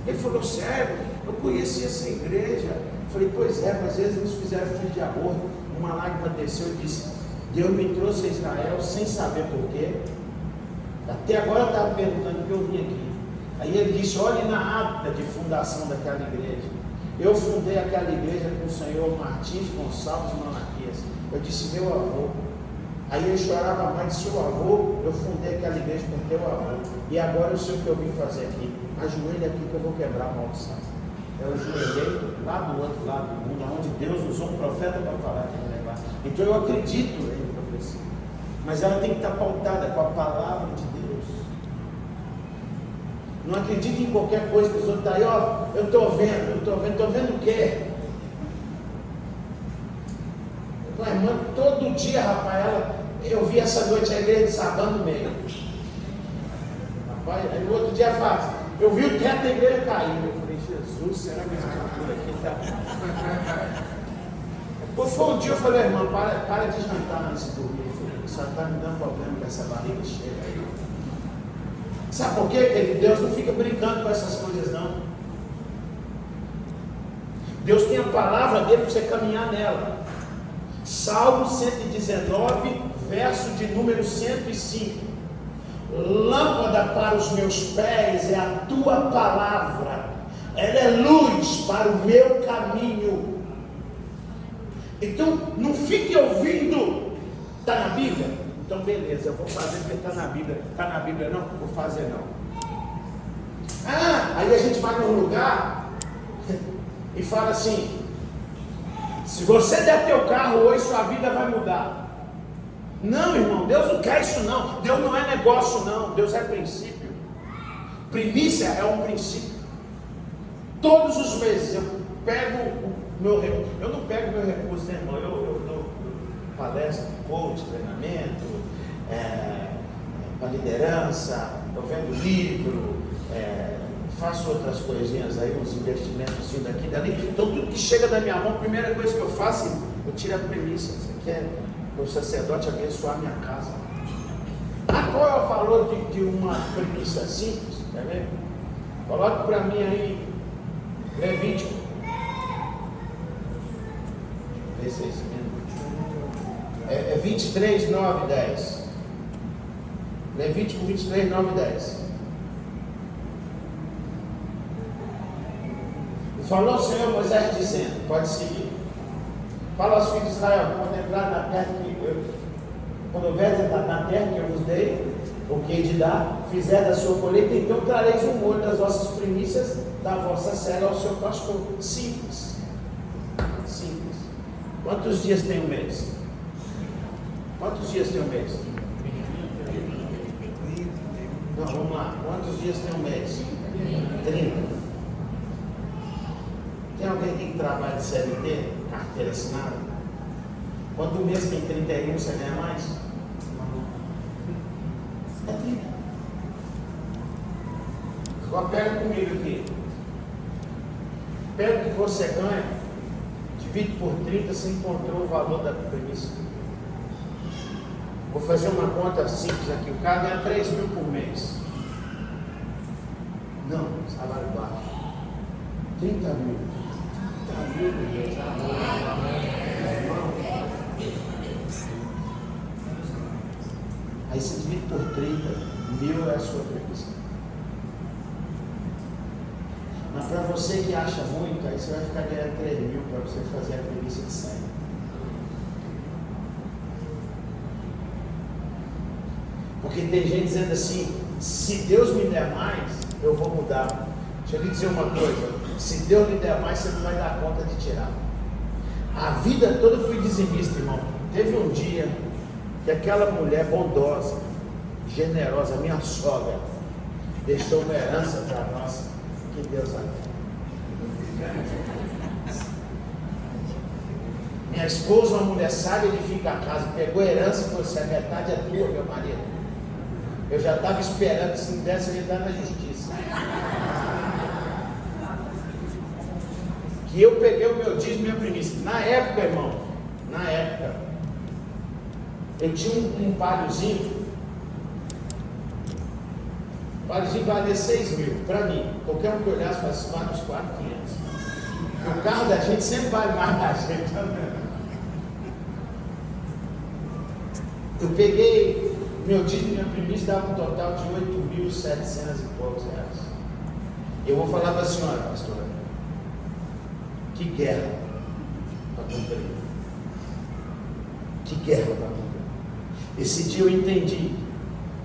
Ele falou: sério? Eu conheci essa igreja. Eu falei: pois é, mas eles nos fizeram filho de aborto. Uma lágrima desceu e disse: Deus me trouxe a Israel sem saber porquê. Até agora eu estava perguntando por que eu vim aqui. Aí ele disse: olhe na ata de fundação daquela igreja. Eu fundei aquela igreja com o senhor Martins Gonçalves Malaquias. Eu disse: meu avô. Aí ele chorava mais: seu avô, eu fundei aquela igreja com teu avô. E agora eu sei o que eu vim fazer aqui. Ajoelha aqui que eu vou quebrar a maldição. Eu joelhei lá do outro lado do mundo, onde Deus usou um profeta para falar aquele negócio. Então eu acredito em profecia, mas ela tem que estar pautada com a palavra de Deus. Não acredito em qualquer coisa que os outros estão aí, ó, eu estou vendo o quê? A irmã, todo dia, Rafaela, eu vi essa noite a igreja desabando no meio. Rapaz, aí o outro dia faz, eu vi o teto da igreja caindo. Eu falei, Jesus, será que esse cultura aqui está? Foi um dia eu falei, irmã, para de jantar antes de dormir. Eu falei, só está me dando problema com essa barriga cheia aí. Sabe por quê, querido? Deus não fica brincando com essas coisas, não. Deus tem a palavra dele para você caminhar nela. Salmo 119, verso de número 105. Lâmpada para os meus pés é a tua palavra, ela é luz para o meu caminho. Então, não fique ouvindo, está na Bíblia? Então, beleza, eu vou fazer porque está na Bíblia. Está na Bíblia não? Vou fazer não. Aí a gente vai num lugar e fala assim: se você der teu carro hoje, sua vida vai mudar. Não, irmão, Deus não quer isso não. Deus não é negócio não, Deus é princípio. Primícia é um princípio. Todos os meses eu pego o meu recurso. Eu não pego meu recurso, né, irmão? Eu dou palestra, coach, treinamento, para liderança, eu vendo livro, faço outras coisinhas aí, uns investimentos assim daqui e dali. Então tudo que chega da minha mão, a primeira coisa que eu faço, eu tiro a premissa. Você quer o sacerdote abençoar minha casa? Qual é o valor de uma premissa simples? Quer ver? Coloque para mim aí Levítico. Vê se é isso mesmo. 23, 9 e 10. Levítico 23, 9 e 10. Falou o Senhor Moisés dizendo, pode seguir. Fala aos filhos de Israel, quando entrar na terra quando houver na terra que eu vos dei, o que de dar, fizer da sua colheita, então trareis um molho das vossas primícias da vossa cela ao seu pastor. Simples. Simples. Quantos dias tem um mês? Quantos dias tem um mês? Não, vamos lá. Quantos dias tem um mês? 30. Tem alguém que trabalha de CLT, carteira assinada? Quanto o mês tem 31, você ganha mais? É 30. Agora pega comigo aqui. Pega o que você ganha, divide por 30, você encontrou o valor da premissa. Vou fazer uma conta simples aqui. O cara ganha 3 mil por mês. Não, salário baixo. 30 mil. Aí você divide por 30, 1000 é a sua premissa. Mas para você que acha muito, aí você vai ficar ganhando 3 mil para você fazer a premissa de 100. Porque tem gente dizendo assim, se Deus me der mais, eu vou mudar. Deixa eu lhe dizer uma coisa, se Deus lhe der mais, você não vai dar conta de tirar. A vida toda eu fui dizimista, irmão. Teve um dia que aquela mulher bondosa, generosa, minha sogra, deixou uma herança para nós, que Deus a minha esposa, uma mulher sábia, edifica a casa, pegou a herança e falou assim, a metade é tua, meu marido. Eu já estava esperando que se não desse, ele dar na justiça. Que eu peguei o meu dízimo e minha primícia. Na época, irmão, eu tinha um paliozinho. O paliozinho valia 6 mil, para mim. Qualquer um que olhasse, faz uns 4.500. O carro da gente sempre vale mais da gente. Eu peguei meu dízimo e minha primícia, dava um total de 8.700 e poucos reais. Eu vou falar para a senhora, pastora, que guerra para cumprir. Que guerra para cumprir. Esse dia eu entendi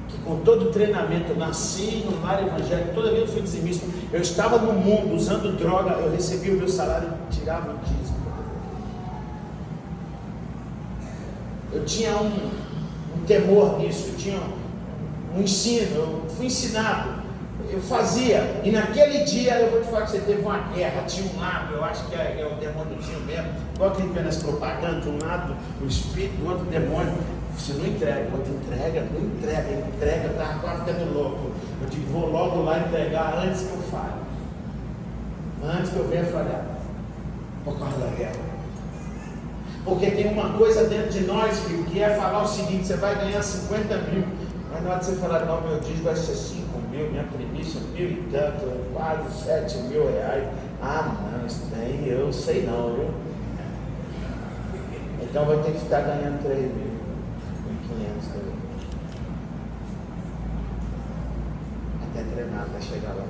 que com todo o treinamento. Eu nasci no lar evangélico, toda vez que eu fui dizimista, eu estava no mundo usando droga, eu recebia o meu salário e tirava o dízimo. Eu tinha um temor nisso, eu tinha um ensino, eu fui ensinado, eu fazia, e naquele dia eu vou te falar que você teve uma guerra, tinha um lado, eu acho que é o demôniozinho mesmo, igual que a gente vê nas propagandas, de um lado o espírito, do outro o demônio. Você não entrega, o outro entrega, eu estava quase ficando louco. Eu digo, vou logo lá entregar antes que eu falhe, antes que eu venha falhar, por causa da guerra. Porque tem uma coisa dentro de nós, filho, que é falar o seguinte: você vai ganhar 50 mil, mas na hora de você falar, não, meu dízimo vai ser 5 mil, minha premissa 1.000 e tanto, quase 7 mil reais. Ah, não, isso daí eu sei não, viu? Então vai ter que ficar ganhando 3 mil, 1.500 também. Até treinar, até chegar lá.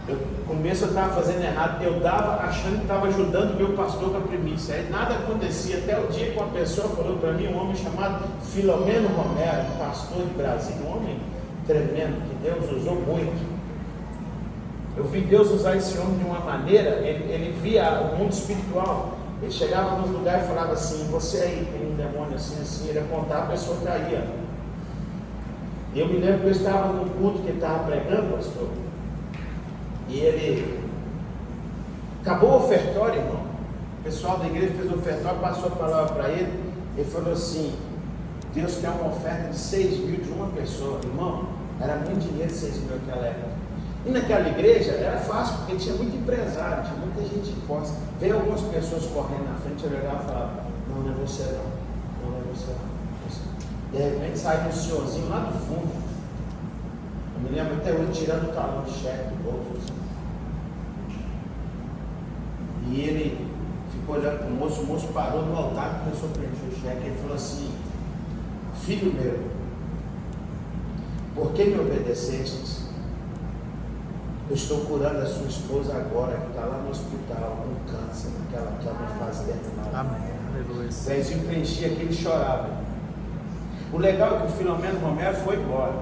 No começo eu estava fazendo errado, eu dava achando que estava ajudando o meu pastor com a primícia, aí nada acontecia, até o dia que uma pessoa falou para mim, um homem chamado Filomeno Romero, pastor de Brasília, um homem tremendo, que Deus usou muito. Eu vi Deus usar esse homem de uma maneira, ele via o mundo espiritual, ele chegava nos lugares e falava assim: você aí tem um demônio assim, assim, ele apontava, a pessoa caía. E eu me lembro que eu estava no culto que ele estava pregando, pastor, e ele acabou o ofertório, irmão. O pessoal da igreja fez o ofertório, passou a palavra para ele. Ele falou assim: Deus quer uma oferta de 6 mil de uma pessoa. Irmão, era muito dinheiro 6 mil naquela época. E naquela igreja era fácil, porque tinha muito empresário, tinha muita gente que possa. Veio algumas pessoas correndo na frente, eu olhava e falava: não, não é você não, não é você não. De repente saiu um senhorzinho lá do fundo. Eu me lembro até hoje tirando o talão de cheque do bolso. Assim. E ele ficou olhando para o moço parou no altar e começou a preencher o cheque. Ele falou assim: filho meu, por que me obedecestes? Eu estou curando a sua esposa agora, que está lá no hospital, com câncer, naquela cama faz terminal. Amém, aleluia. O Zezinho preenchia aqui, ele chorava. O legal é que o Filomeno Romero foi embora.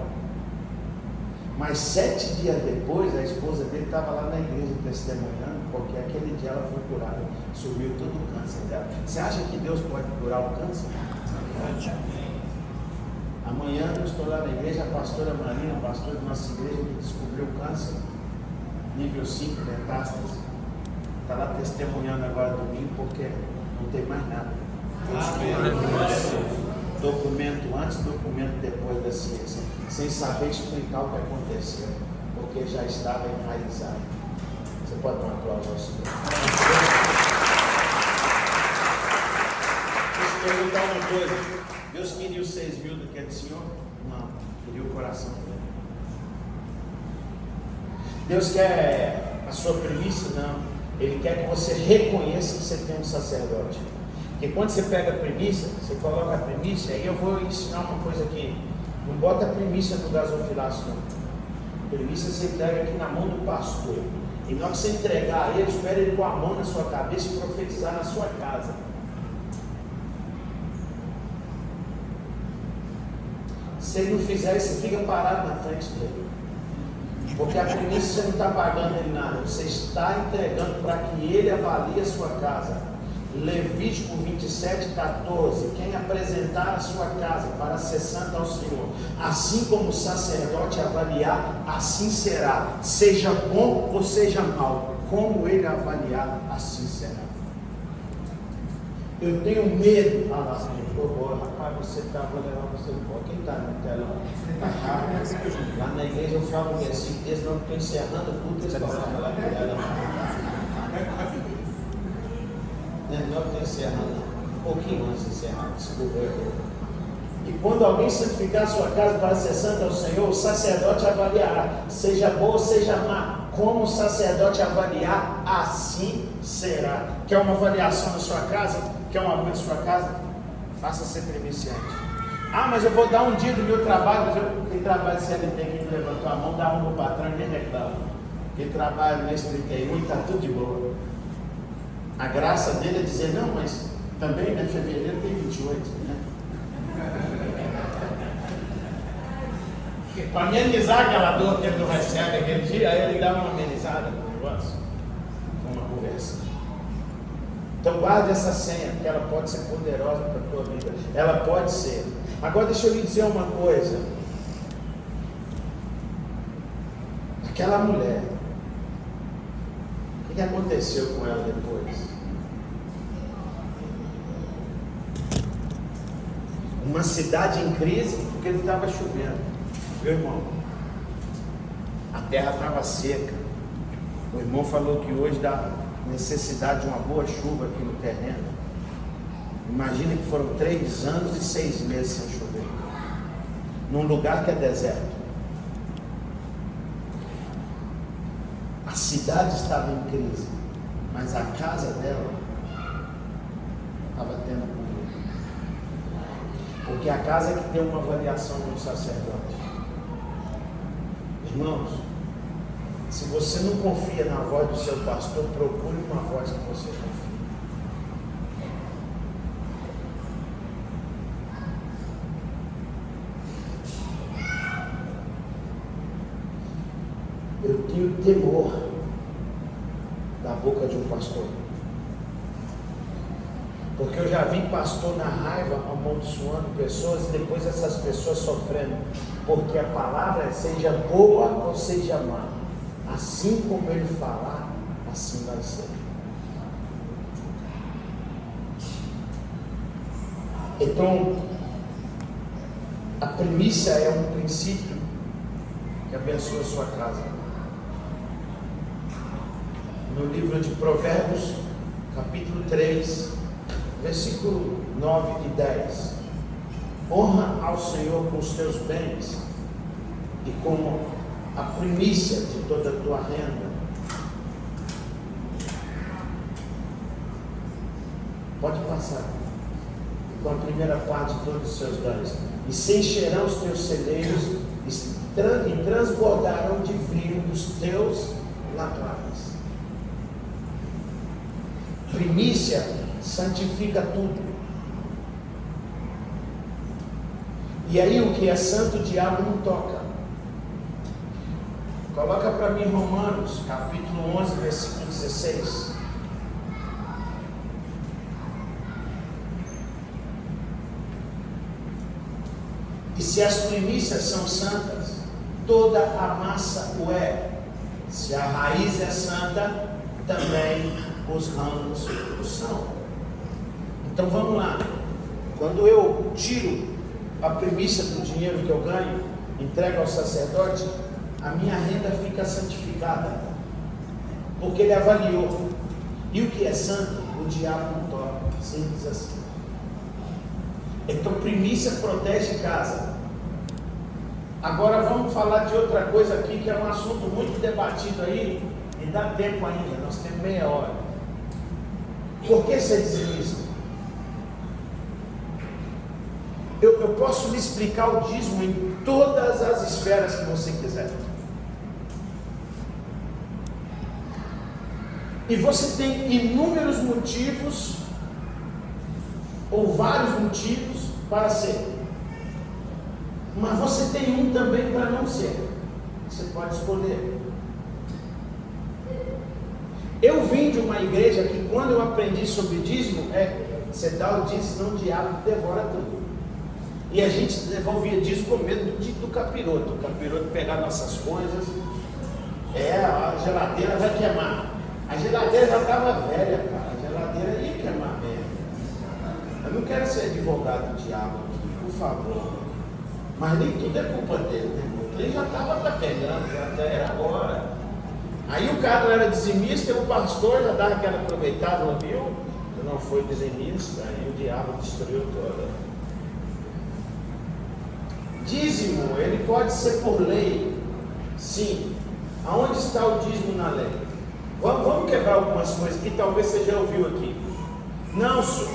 Mas 7 dias depois, a esposa dele estava lá na igreja testemunhando, porque aquele dia ela foi curada, subiu todo o câncer dela. Você acha que Deus pode curar o câncer? Amanhã eu estou lá na igreja, a pastora Marina, pastor da nossa igreja, que descobriu o câncer, nível 5, metástase. Está lá testemunhando agora domingo, porque não tem mais nada. Documento antes, documento depois da ciência, sem saber explicar o que aconteceu, porque já estava enraizado. Você pode dar um aplauso ao Senhor. Deixa eu perguntar uma coisa: Deus queria os 6 mil daquele senhor? Não, queria o coração dele. Deus quer a sua primícia? Não, Ele quer que você reconheça que você tem um sacerdote. Porque quando você pega a primícia, você coloca a primícia, aí eu vou ensinar uma coisa aqui: não bota a primícia no gasofilaço não. A primícia você entrega aqui na mão do pastor, e na hora que você entregar a ele, espera ele com a mão na sua cabeça e profetizar na sua casa. Se ele não fizer isso, você fica parado na frente dele, porque a primícia você não está pagando ele nada, você está entregando para que ele avalie a sua casa. Levítico 27:14: quem apresentar a sua casa para ser santa ao Senhor, assim como o sacerdote avaliar, assim será, seja bom ou seja mal, como ele avaliar, assim será. Eu tenho medo. Ah lá, rapaz, você está, vou levar você embora. Quem está no telão? Lá na igreja eu falo que assim, eles não estão encerrando o culto, eles colocam lá no telão. Não estou encerrando, um pouquinho antes de encerrar, desculpa. E quando alguém santificar a sua casa para ser santa ao Senhor, o sacerdote avaliará, seja boa ou seja má, como o sacerdote avaliar, assim será. Quer uma avaliação na sua casa? Quer um aumento na sua casa? Faça ser primiciante. Ah, mas eu vou dar um dia do meu trabalho. Quem trabalha CLT, quem levantou a mão, dá um no patrão e nem reclama. Quem trabalha nesse 31 está tudo de boa. A graça dele é dizer: não, mas também, né, fevereiro tem 28, né? Para amenizar aquela dor que ele não recebe aquele dia, aí ele dá uma amenizada no negócio, uma conversa. Então guarde essa senha, porque ela pode ser poderosa para a tua vida. Ela pode ser. Agora deixa eu lhe dizer uma coisa. Aquela mulher, o que aconteceu com ela depois? Uma cidade em crise, porque não estava chovendo. Meu irmão, a terra estava seca. O irmão falou que hoje dá necessidade de uma boa chuva aqui no terreno. Imagina que foram 3 anos e 6 meses sem chover, num lugar que é deserto. A cidade estava em crise, mas a casa dela estava tendo problema, porque a casa que tem uma avaliação de um sacerdote. Irmãos, se você não confia na voz do seu pastor, procure uma voz que você confie. Eu tenho temor da boca de um pastor, porque eu já vi pastor na raiva amaldiçoando pessoas e depois essas pessoas sofrendo, porque a palavra seja boa ou seja má, assim como ele falar, assim vai ser. Então, a primícia é um princípio que abençoa a sua casa. No livro de Provérbios, capítulo 3, versículo 9 e 10. Honra ao Senhor com os teus bens e com a primícia de toda a tua renda. Pode passar. E com a primeira parte de todos os seus ganhos. E se encherão os teus celeiros e transbordarão de vinho dos teus lagares. Primícia santifica tudo. E aí o que é santo o diabo não toca. Coloca para mim Romanos, capítulo 11, versículo 16. E se as primícias são santas, toda a massa o é. Se a raiz é santa, também os ramos o são. Então vamos lá. Quando eu tiro a primícia do dinheiro que eu ganho, entrego ao sacerdote, a minha renda fica santificada, porque ele avaliou. E o que é santo, o diabo não toca. Simples assim. Então primícia protege casa. Agora vamos falar de outra coisa aqui, que é um assunto muito debatido aí, e dá tempo ainda, nós temos meia hora. Por que ser dizimista? Eu posso lhe explicar o dízimo em todas as esferas que você quiser. E você tem inúmeros motivos, ou vários motivos, para ser. Mas você tem um também para não ser. Você pode escolher. Eu vim de uma igreja que quando eu aprendi sobre dízimo, você dá o dízimo, senão o diabo devora tudo. E a gente devolvia dízimo com medo do capiroto. O capiroto pegar nossas coisas. A geladeira vai queimar. A geladeira já estava velha, cara. A geladeira ia queimar mesmo. Eu não quero ser advogado do diabo aqui, por favor. Mas nem tudo é culpa dele, né? Ele já estava pegando, já era agora. Aí o cara não era dizimista, e o pastor já dava aquela aproveitada, viu? Tu não foi dizimista, aí o diabo destruiu toda. Dízimo, ele pode ser por lei. Sim. Aonde está o dízimo na lei? Vamos quebrar algumas coisas que talvez você já ouviu aqui. Não, senhor.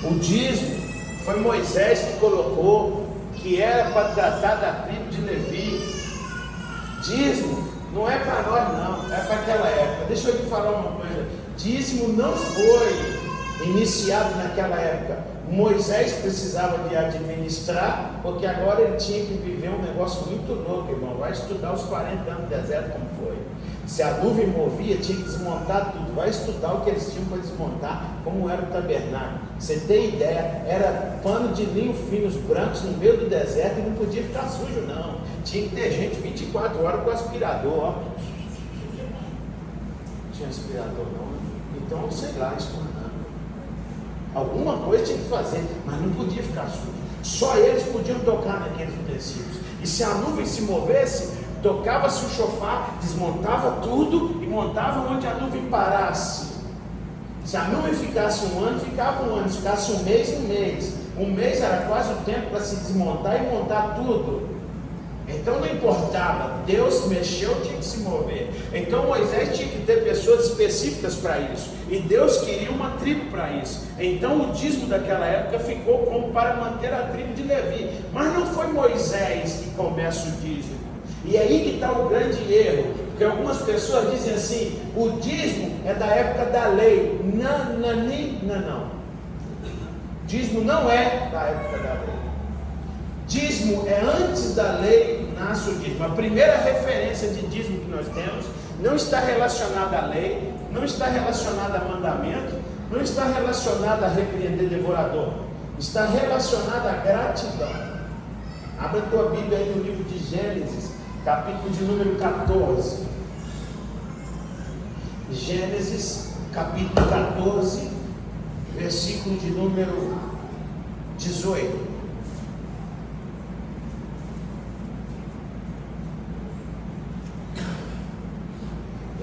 O dízimo foi Moisés que colocou, que era para tratar da tribo de Levi. Dízimo não é para nós não, é para aquela época. Deixa eu te falar uma coisa. Dízimo não foi iniciado naquela época. Moisés precisava de administrar, porque agora ele tinha que viver um negócio muito louco, irmão. Vai estudar os 40 anos do deserto como foi. Se a nuvem movia, tinha que desmontar tudo. Vai estudar o que eles tinham para desmontar, como era o tabernáculo. Você tem ideia, era pano de linho finos brancos no meio do deserto e não podia ficar sujo não. Tinha que ter gente 24 horas com aspirador, ó. Não tinha aspirador não. Então, sei lá, esplanando. Alguma coisa tinha que fazer, mas não podia ficar sujo. Só eles podiam tocar naqueles utensílios. E se a nuvem se movesse, tocava-se o chofar, desmontava tudo e montava onde a nuvem parasse. Se a nuvem ficasse um ano, ficava um ano. Se ficasse um mês. Um mês era quase o tempo para se desmontar e montar tudo. Então não importava, Deus mexeu, tinha que se mover. Então Moisés tinha que ter pessoas específicas para isso. E Deus queria uma tribo para isso. Então o dízimo daquela época ficou como para manter a tribo de Levi. Mas não foi Moisés que começa o dízimo. E aí que está o grande erro. Porque algumas pessoas dizem assim, o dízimo é da época da lei. Não. Dízimo não é da época da lei. Dízimo é antes da lei, nasce o dízimo. A primeira referência de dízimo que nós temos não está relacionada à lei, não está relacionada a mandamento, não está relacionada a repreender devorador, está relacionada à gratidão. Abra a tua Bíblia aí no livro de Gênesis, capítulo de número 14. Gênesis, capítulo 14, versículo de número 18.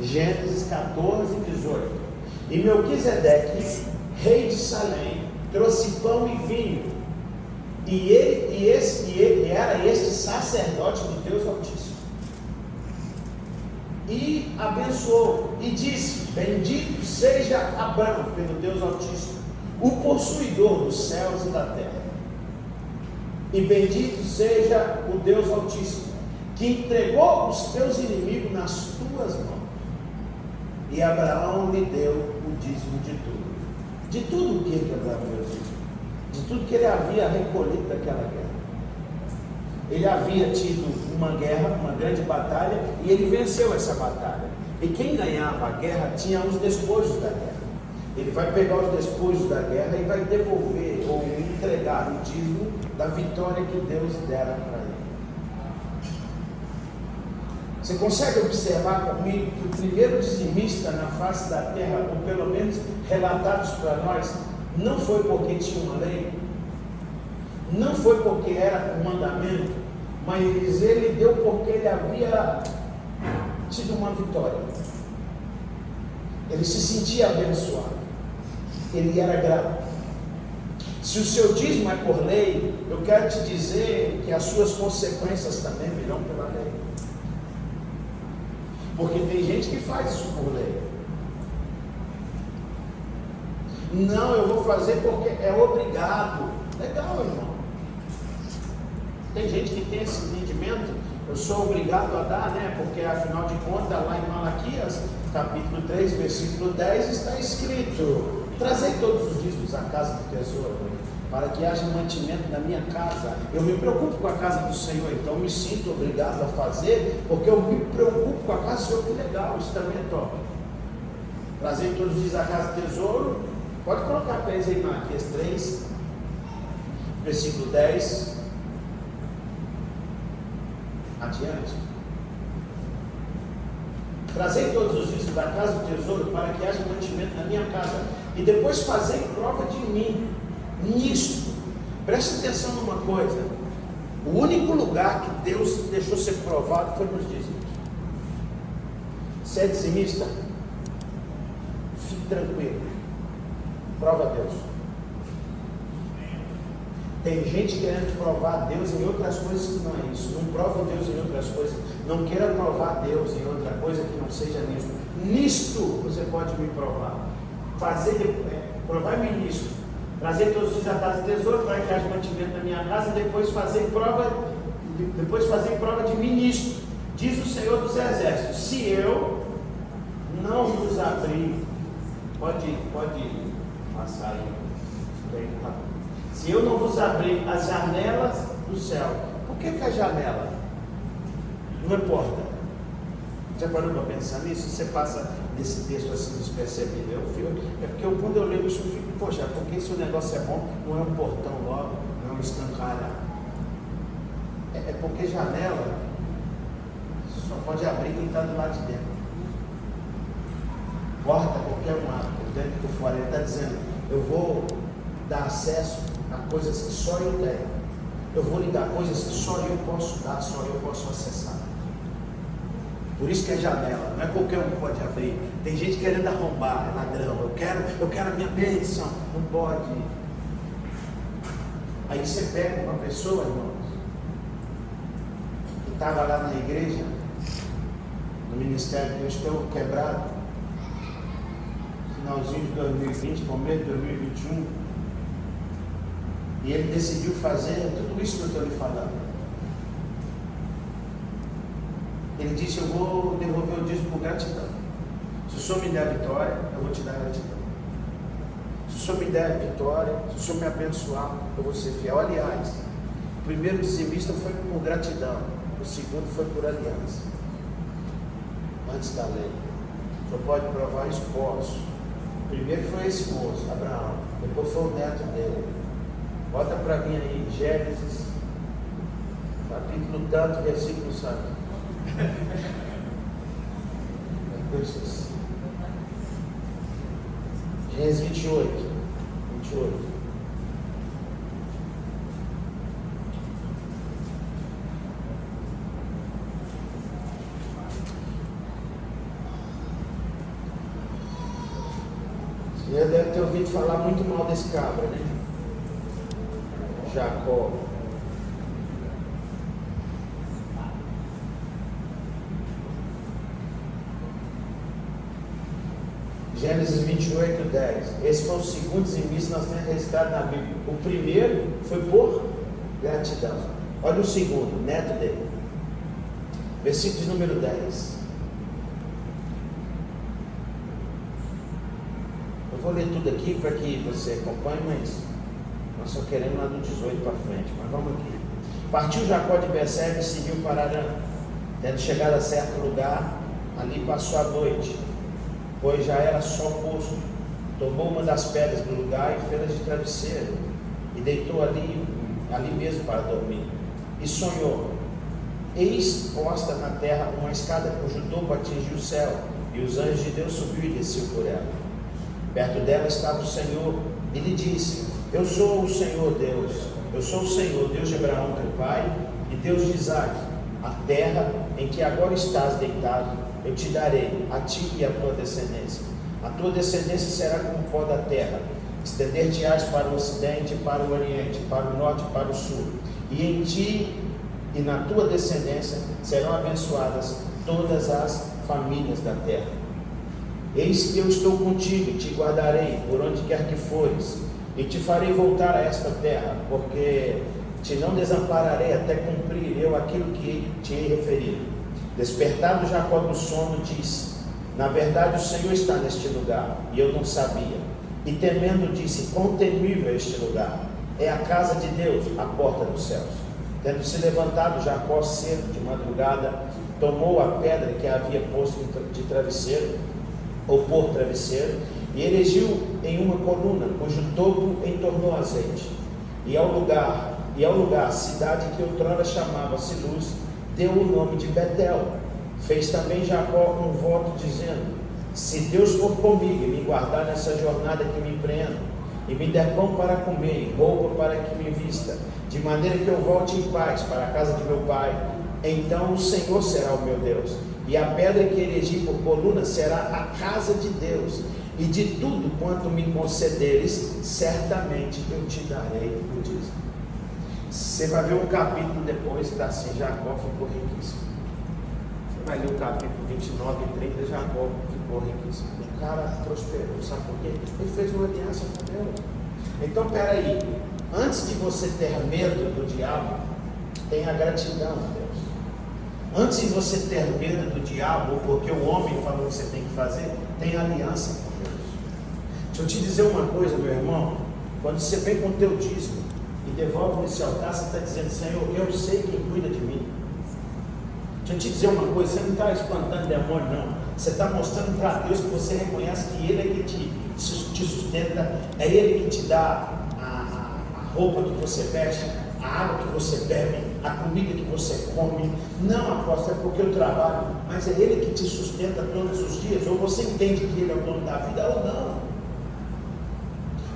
Gênesis 14, 18. E Melquisedeque, rei de Salém, trouxe pão e vinho, e ele era este sacerdote de Deus Altíssimo. E abençoou, e disse: bendito seja Abrão pelo Deus Altíssimo, o possuidor dos céus e da terra. E bendito seja o Deus Altíssimo, que entregou os teus inimigos nas tuas mãos. E Abraão lhe deu o dízimo de tudo. De tudo o que Abraão deu? De tudo que ele havia recolhido daquela guerra. Ele havia tido uma guerra, uma grande batalha, e ele venceu essa batalha. E quem ganhava a guerra tinha os despojos da guerra. Ele vai pegar os despojos da guerra e vai devolver ou entregar o dízimo da vitória que Deus dera para ele. Você consegue observar comigo que o primeiro dizimista na face da terra, ou pelo menos relatados para nós, não foi porque tinha uma lei, não foi porque era um mandamento, mas ele deu porque ele havia tido uma vitória. Ele se sentia abençoado, ele era grato. Se o seu dízimo é por lei, eu quero te dizer que as suas consequências também virão pela lei. Porque tem gente que faz isso por lei. Não, eu vou fazer porque é obrigado. Legal, irmão. Tem gente que tem esse entendimento, eu sou obrigado a dar, né? Porque afinal de contas, lá em Malaquias, capítulo 3, versículo 10, está escrito: trazei todos os dízimos à casa do tesouro, para que haja mantimento na minha casa. Eu me preocupo com a casa do Senhor, então eu me sinto obrigado a fazer, porque eu me preocupo com a casa do Senhor. Que legal, isso também é top. Trazer todos os dias à casa do tesouro. Pode colocar para eles aí, Malaquias 3, versículo 10 adiante. Trazei todos os dias da casa do tesouro, para que haja mantimento na minha casa, e depois fazei prova de mim nisto. Preste atenção numa coisa: o único lugar que Deus deixou ser provado foi nos dízimos. Se é dizimista, fique tranquilo, prova Deus. Tem gente querendo provar Deus em outras coisas que não é isso. Não prova Deus em outras coisas. Não queira provar Deus em outra coisa que não seja nisto. Nisto você pode me provar. Provar-me nisto. Trazer todos os dias a casa do tesouro, para que haja mantimento na minha casa, e depois fazer prova de mim nisto. Diz o Senhor dos Exércitos: se eu não vos abrir, pode passar aí. Se eu não vos abrir as janelas do céu, por que a janela? Não importa. Já parou para pensar nisso? Você passa desse texto assim despercebido. É porque quando eu leio isso, eu fico, poxa, porque se o negócio é bom, não é um portão logo, não é um escancarado. É porque janela só pode abrir quem está do lado de dentro. Porta, qualquer um abre, por dentro e por fora. Ele está dizendo, eu vou dar acesso a coisas que só eu tenho. Eu vou lhe dar coisas que só eu posso dar, só eu posso acessar. Por isso que é janela, não é qualquer um que pode abrir. Tem gente querendo arrombar, é ladrão. Eu quero a minha bênção. Não pode. Aí você pega uma pessoa, irmãos, que estava lá na igreja, no ministério que eu estou quebrado, finalzinho de 2020, começo de 2021, e ele decidiu fazer tudo isso que eu estou lhe falando. Ele disse, eu vou devolver o dízimo por gratidão. Se o Senhor me der vitória, eu vou te dar gratidão. Se o Senhor me der vitória, se o Senhor me abençoar, eu vou ser fiel. Aliás, o primeiro dizimista foi por gratidão, o segundo foi por aliança. Antes da lei. O Senhor pode provar isso? Posso. O primeiro foi esse moço, Abraão. Depois foi o neto dele. Bota para mim aí, Gênesis, capítulo tanto, versículo santo. Gênesis 28. Você deve ter ouvido falar muito mal desse cabra, né? Jacó. Gênesis 28, 10. Esse foi o segundo dizimista que nós temos registrado na Bíblia. O primeiro foi por gratidão. Olha o segundo, neto dele. Versículo de número 10. Eu vou ler tudo aqui para que você acompanhe, mas nós só queremos lá do 18 para frente. Mas vamos aqui. Partiu Jacó de Berseba e seguiu para Arã. Tendo chegado a certo lugar, ali passou a noite, pois já era só posto. Tomou uma das pedras do lugar e fez-la de travesseiro, e deitou ali mesmo para dormir. E sonhou: eis posta na terra uma escada cujo topo atingiu o céu, e os anjos de Deus subiu e desceu por ela. Perto dela estava o Senhor, e lhe disse: eu sou o Senhor Deus, eu sou o Senhor, Deus de Abraão teu pai, e Deus de Isaque. A terra em que agora estás deitado, eu te darei, a ti e a tua descendência. A tua descendência será como o pó da terra. Estender-te-ás para o ocidente, para o oriente, para o norte e para o sul. E em ti e na tua descendência serão abençoadas todas as famílias da terra. Eis que eu estou contigo e te guardarei por onde quer que fores, e te farei voltar a esta terra, porque te não desampararei até cumprir eu aquilo que te hei referido. Despertado Jacó do sono, disse: na verdade o Senhor está neste lugar, e eu não sabia. E temendo disse: quão temível é este lugar! É a casa de Deus, a porta dos céus. Tendo se levantado Jacó cedo de madrugada, tomou a pedra que havia posto de travesseiro, ou por travesseiro, e erigiu em uma coluna, cujo topo entornou azeite. E ao lugar, cidade que outrora chamava-se Luz, deu o nome de Betel. Fez também Jacó um voto dizendo: se Deus for comigo e me guardar nessa jornada que me empreendo, e me der pão para comer e roupa para que me vista, de maneira que eu volte em paz para a casa de meu pai, então o Senhor será o meu Deus, e a pedra que erigi por coluna será a casa de Deus, e de tudo quanto me concederes, certamente eu te darei o dízimo. Você vai ver um capítulo depois que está assim: Jacó ficou riquíssimo. Você vai ler o capítulo 29 e 30, Jacó ficou riquíssimo. O cara prosperou, sabe por quê? Ele fez uma aliança com Deus. Então, peraí, antes de você ter medo do diabo, tenha gratidão a Deus. Antes de você ter medo do diabo, ou porque o homem falou que você tem que fazer, tenha aliança com Deus. Deixa eu te dizer uma coisa, meu irmão: quando você vem com o teu dízimo, devolve nesse altar, você está dizendo: Senhor, eu sei quem cuida de mim. Deixa eu te dizer uma coisa, você não está espantando demônio, não. Você está mostrando para Deus que você reconhece que Ele é que te sustenta, é Ele que te dá a roupa que você veste, a água que você bebe, a comida que você come. Não, apóstolo, é porque eu trabalho, mas é Ele que te sustenta todos os dias. Ou você entende que Ele é o dono da vida ou não.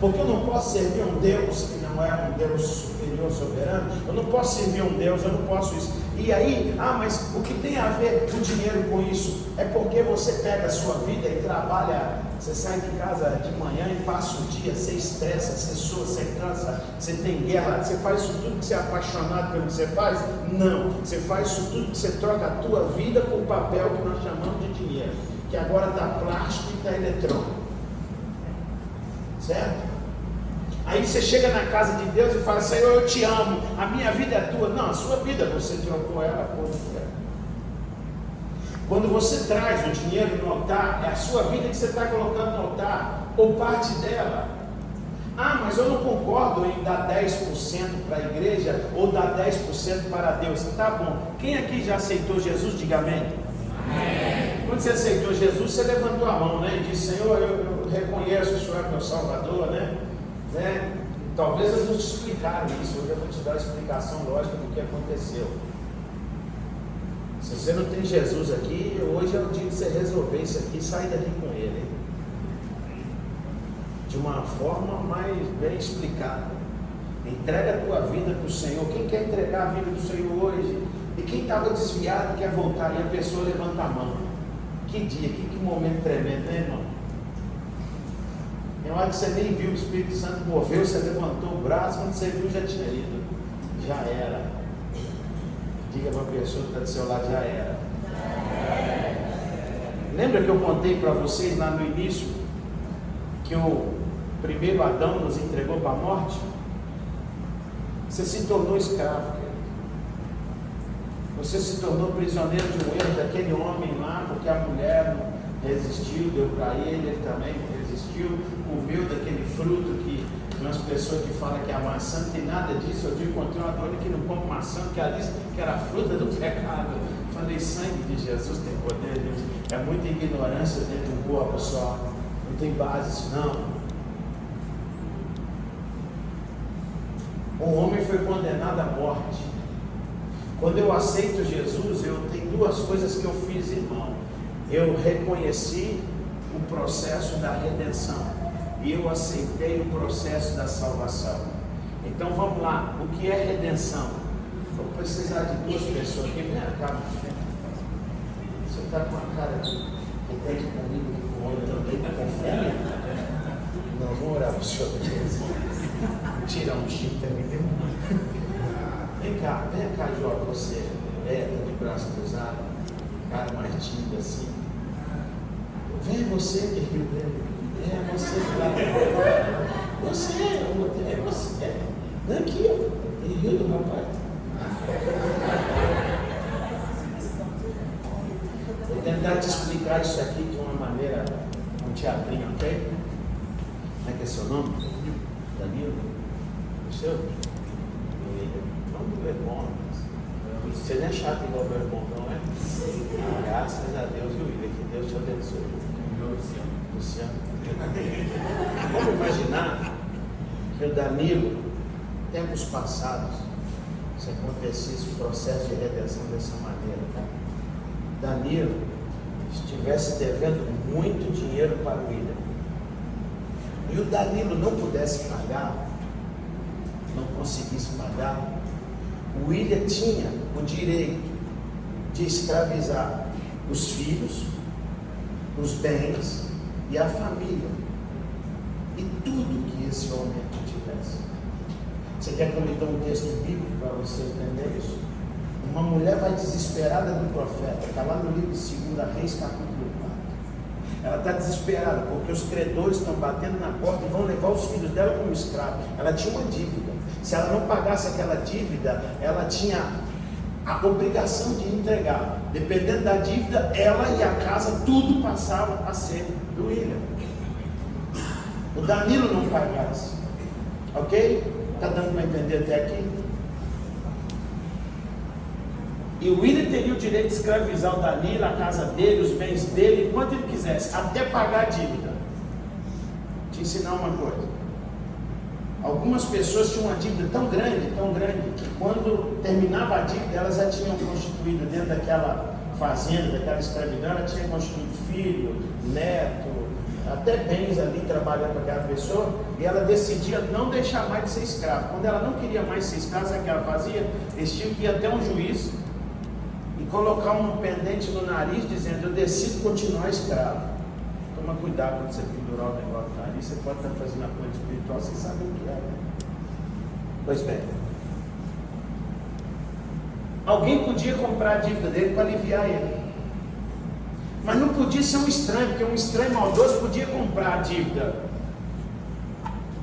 Porque eu não posso servir um Deus que não é um Deus superior, soberano. Eu não posso servir um Deus, eu não posso isso. E aí, mas o que tem a ver o dinheiro com isso? É porque você pega a sua vida e trabalha. Você sai de casa de manhã e passa o dia, você estressa, você sua, você cansa, você tem guerra. Você faz isso tudo que você é apaixonado pelo que você faz? Não. Você faz isso tudo que você troca a tua vida por papel que nós chamamos de dinheiro, que agora está plástico e está eletrônico. Certo? Aí você chega na casa de Deus e fala: Senhor, eu te amo, a minha vida é tua. Não, a sua vida você trocou ela por dinheiro. Quando você traz o dinheiro no altar, é a sua vida que você está colocando no altar, ou parte dela. Mas eu não concordo em dar 10% para a igreja ou dar 10% para Deus. Tá bom. Quem aqui já aceitou Jesus? Diga amém. Amém. Quando você aceitou Jesus, você levantou a mão, né? E disse: Senhor, eu reconheço que o Senhor é meu Salvador, né? Talvez eles não te explicaram isso. Hoje eu vou te dar a explicação lógica do que aconteceu. Se você não tem Jesus aqui, hoje é o dia de você resolver isso aqui e sair daqui com Ele, hein? De uma forma mais bem explicada. Entrega a tua vida para o Senhor. Quem quer entregar a vida do Senhor hoje? E quem estava desviado quer voltar, e a pessoa levanta a mão. Que dia, que momento tremendo, né, irmão? Tem hora que você nem viu, o Espírito Santo moveu, você levantou o braço, quando você viu já tinha ido. Já era. Diga para a pessoa que está do seu lado: já era. Lembra que eu contei para vocês lá no início que o primeiro Adão nos entregou para a morte? Você se tornou escravo, querido. Você se tornou prisioneiro de um erro daquele homem lá, porque a mulher não resistiu, deu para ele também não resistiu, comeu daquele fruto que umas pessoas que falam que é a maçã, não tem nada disso. Eu encontrei uma dona que não come maçã, que ela disse que era a fruta do pecado. Eu falei: sangue de Jesus tem poder, Deus. É muita ignorância dentro de um corpo só, não tem base isso não. Um homem foi condenado à morte. Quando eu aceito Jesus, eu tenho duas coisas que eu fiz, irmão. Eu reconheci o processo da redenção e eu aceitei o processo da salvação. Então vamos lá, o que é redenção? Vou precisar de duas pessoas aqui. Vem cá, você está com a cara de entende comigo que com o olho também está com fome? Não, vou orar para o senhor. Tirar um chip também. Vem cá, Jó, você está de braço cruzado, cara mais tímido assim. Vem você de Rio Grande. Você de lá. Você. Vem aqui, ó. Em Rio do Rapaz. Vou tentar te explicar isso aqui de uma maneira, um teatrinho, ok? Como é que é seu nome? Danilo? O seu? Vamos do irmão. Você não é chato igual meu irmão, não é? Graças a Deus, viu, William? Que Deus te abençoe. Luciano. Vamos imaginar que o Danilo, tempos passados, se acontecesse o processo de redenção dessa maneira, tá? Danilo estivesse devendo muito dinheiro para o William, e o Danilo não pudesse pagar, não conseguisse pagar, o William tinha o direito de escravizar os filhos, os bens e a família, e tudo que esse homem tivesse. Você quer que eu lhe dê um texto bíblico para você entender isso? Uma mulher vai desesperada do profeta, está lá no livro de 2 Reis, capítulo 4. Ela está desesperada porque os credores estão batendo na porta e vão levar os filhos dela como escravos. Ela tinha uma dívida. Se ela não pagasse aquela dívida, ela tinha a obrigação de entregar. Dependendo da dívida, ela e a casa, tudo passava a ser do William. O Danilo não pagasse, ok? Está dando para entender até aqui? E o William teria o direito de escravizar o Danilo, a casa dele, os bens dele, enquanto ele quisesse, até pagar a dívida. Te ensinar uma coisa. Algumas pessoas tinham uma dívida tão grande, que quando terminava a dívida, elas já tinham constituído dentro daquela fazenda, daquela escravidão, ela tinha constituído filho, neto, até bens ali trabalhando para aquela pessoa, e ela decidia não deixar mais de ser escrava. Quando ela não queria mais ser escrava, sabe o que ela fazia? Eles tinham que ir até um juiz e colocar um pendente no nariz dizendo: eu decido continuar escravo. Toma cuidado quando você pendurar o negócio no nariz, você pode estar fazendo a coisa espiritual, você sabe o que é. Pois bem, alguém podia comprar a dívida dele para aliviar ele, mas não podia ser um estranho, porque um estranho maldoso podia comprar a dívida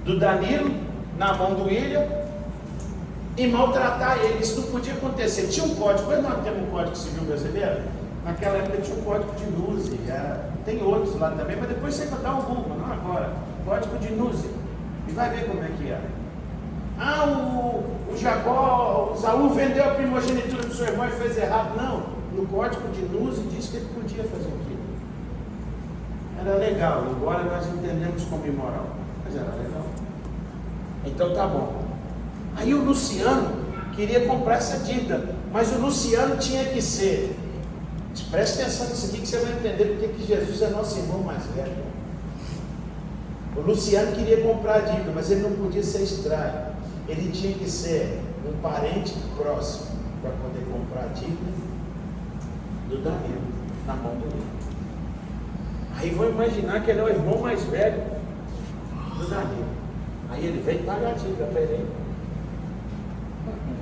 do Danilo na mão do William e maltratar ele. Isso não podia acontecer. Tinha um código, mas nós temos um código civil brasileiro. Naquela época tinha um código de Nuse, tem outros lá também, mas depois você vai dar um Google, não agora. Código de Nuse, e vai ver como é que é. O Jacó, o Saul vendeu a primogenitura do seu irmão e fez errado. Não, no código de Nuse diz que ele podia fazer aquilo. Era legal, embora nós entendemos como imoral, mas era legal. Então tá bom. Aí o Luciano queria comprar essa dívida, mas o Luciano tinha que ser, preste atenção nisso aqui que você vai entender porque que Jesus é nosso irmão mais velho. O Luciano queria comprar a dívida, mas ele não podia ser estranho. Ele tinha que ser um parente próximo para poder comprar a dívida do Danilo na mão do Danilo. Aí vão imaginar que ele é o irmão mais velho do Danilo. Aí ele vem pagar a dívida para ele.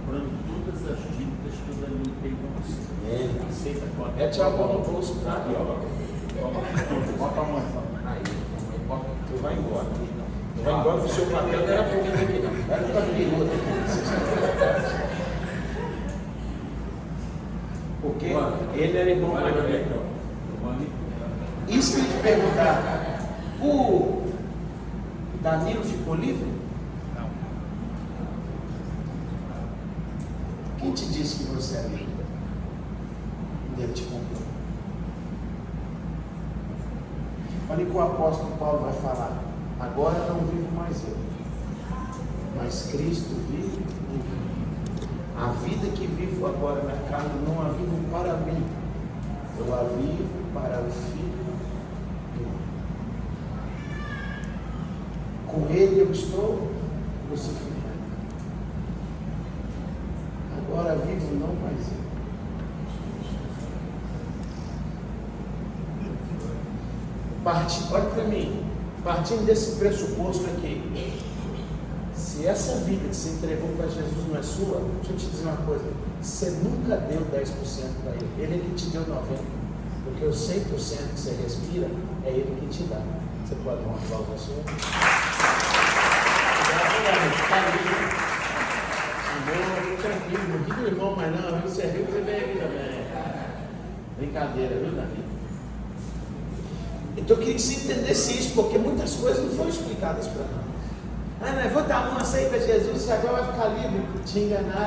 Comprando todas as dívidas que o Danilo tem com você. Aceita quanto? É tchau no bolso, tá? Aqui, ó. Bota a mão. Aí, tu vai embora. Tu vai embora pro seu papel, não era pra mim aqui não. Era pra piloto. Porque ele era irmão mais velho. Isso que eu ia te perguntar. O Danilo ficou livre? Não. Quem te disse que você é livre? Ele te comprou. Olha o que o apóstolo Paulo vai falar. Agora não vivo mais eu, mas Cristo vive em mim. A vida que vivo agora na carne não a vivo para mim, eu a vivo para o Filho do homem. Com Ele eu estou crucificado. Agora vivo não mais eu. Olha para mim, partindo desse pressuposto aqui, se essa vida que você entregou para Jesus não é sua, deixa eu te dizer uma coisa, você nunca deu 10% para Ele, Ele é que te deu 90%, porque os 100% que você respira, é Ele que te dá. Você pode dar um aplauso ao Senhor? Amor, tranquilo, não diga o irmão mais não, você riu, você vem aqui também. Brincadeira, viu, Davi? Então eu queria que você entendesse isso, porque muitas coisas não foram explicadas para nós. Não, vou dar uma, aceita Jesus, e agora vai ficar livre. Te enganaram.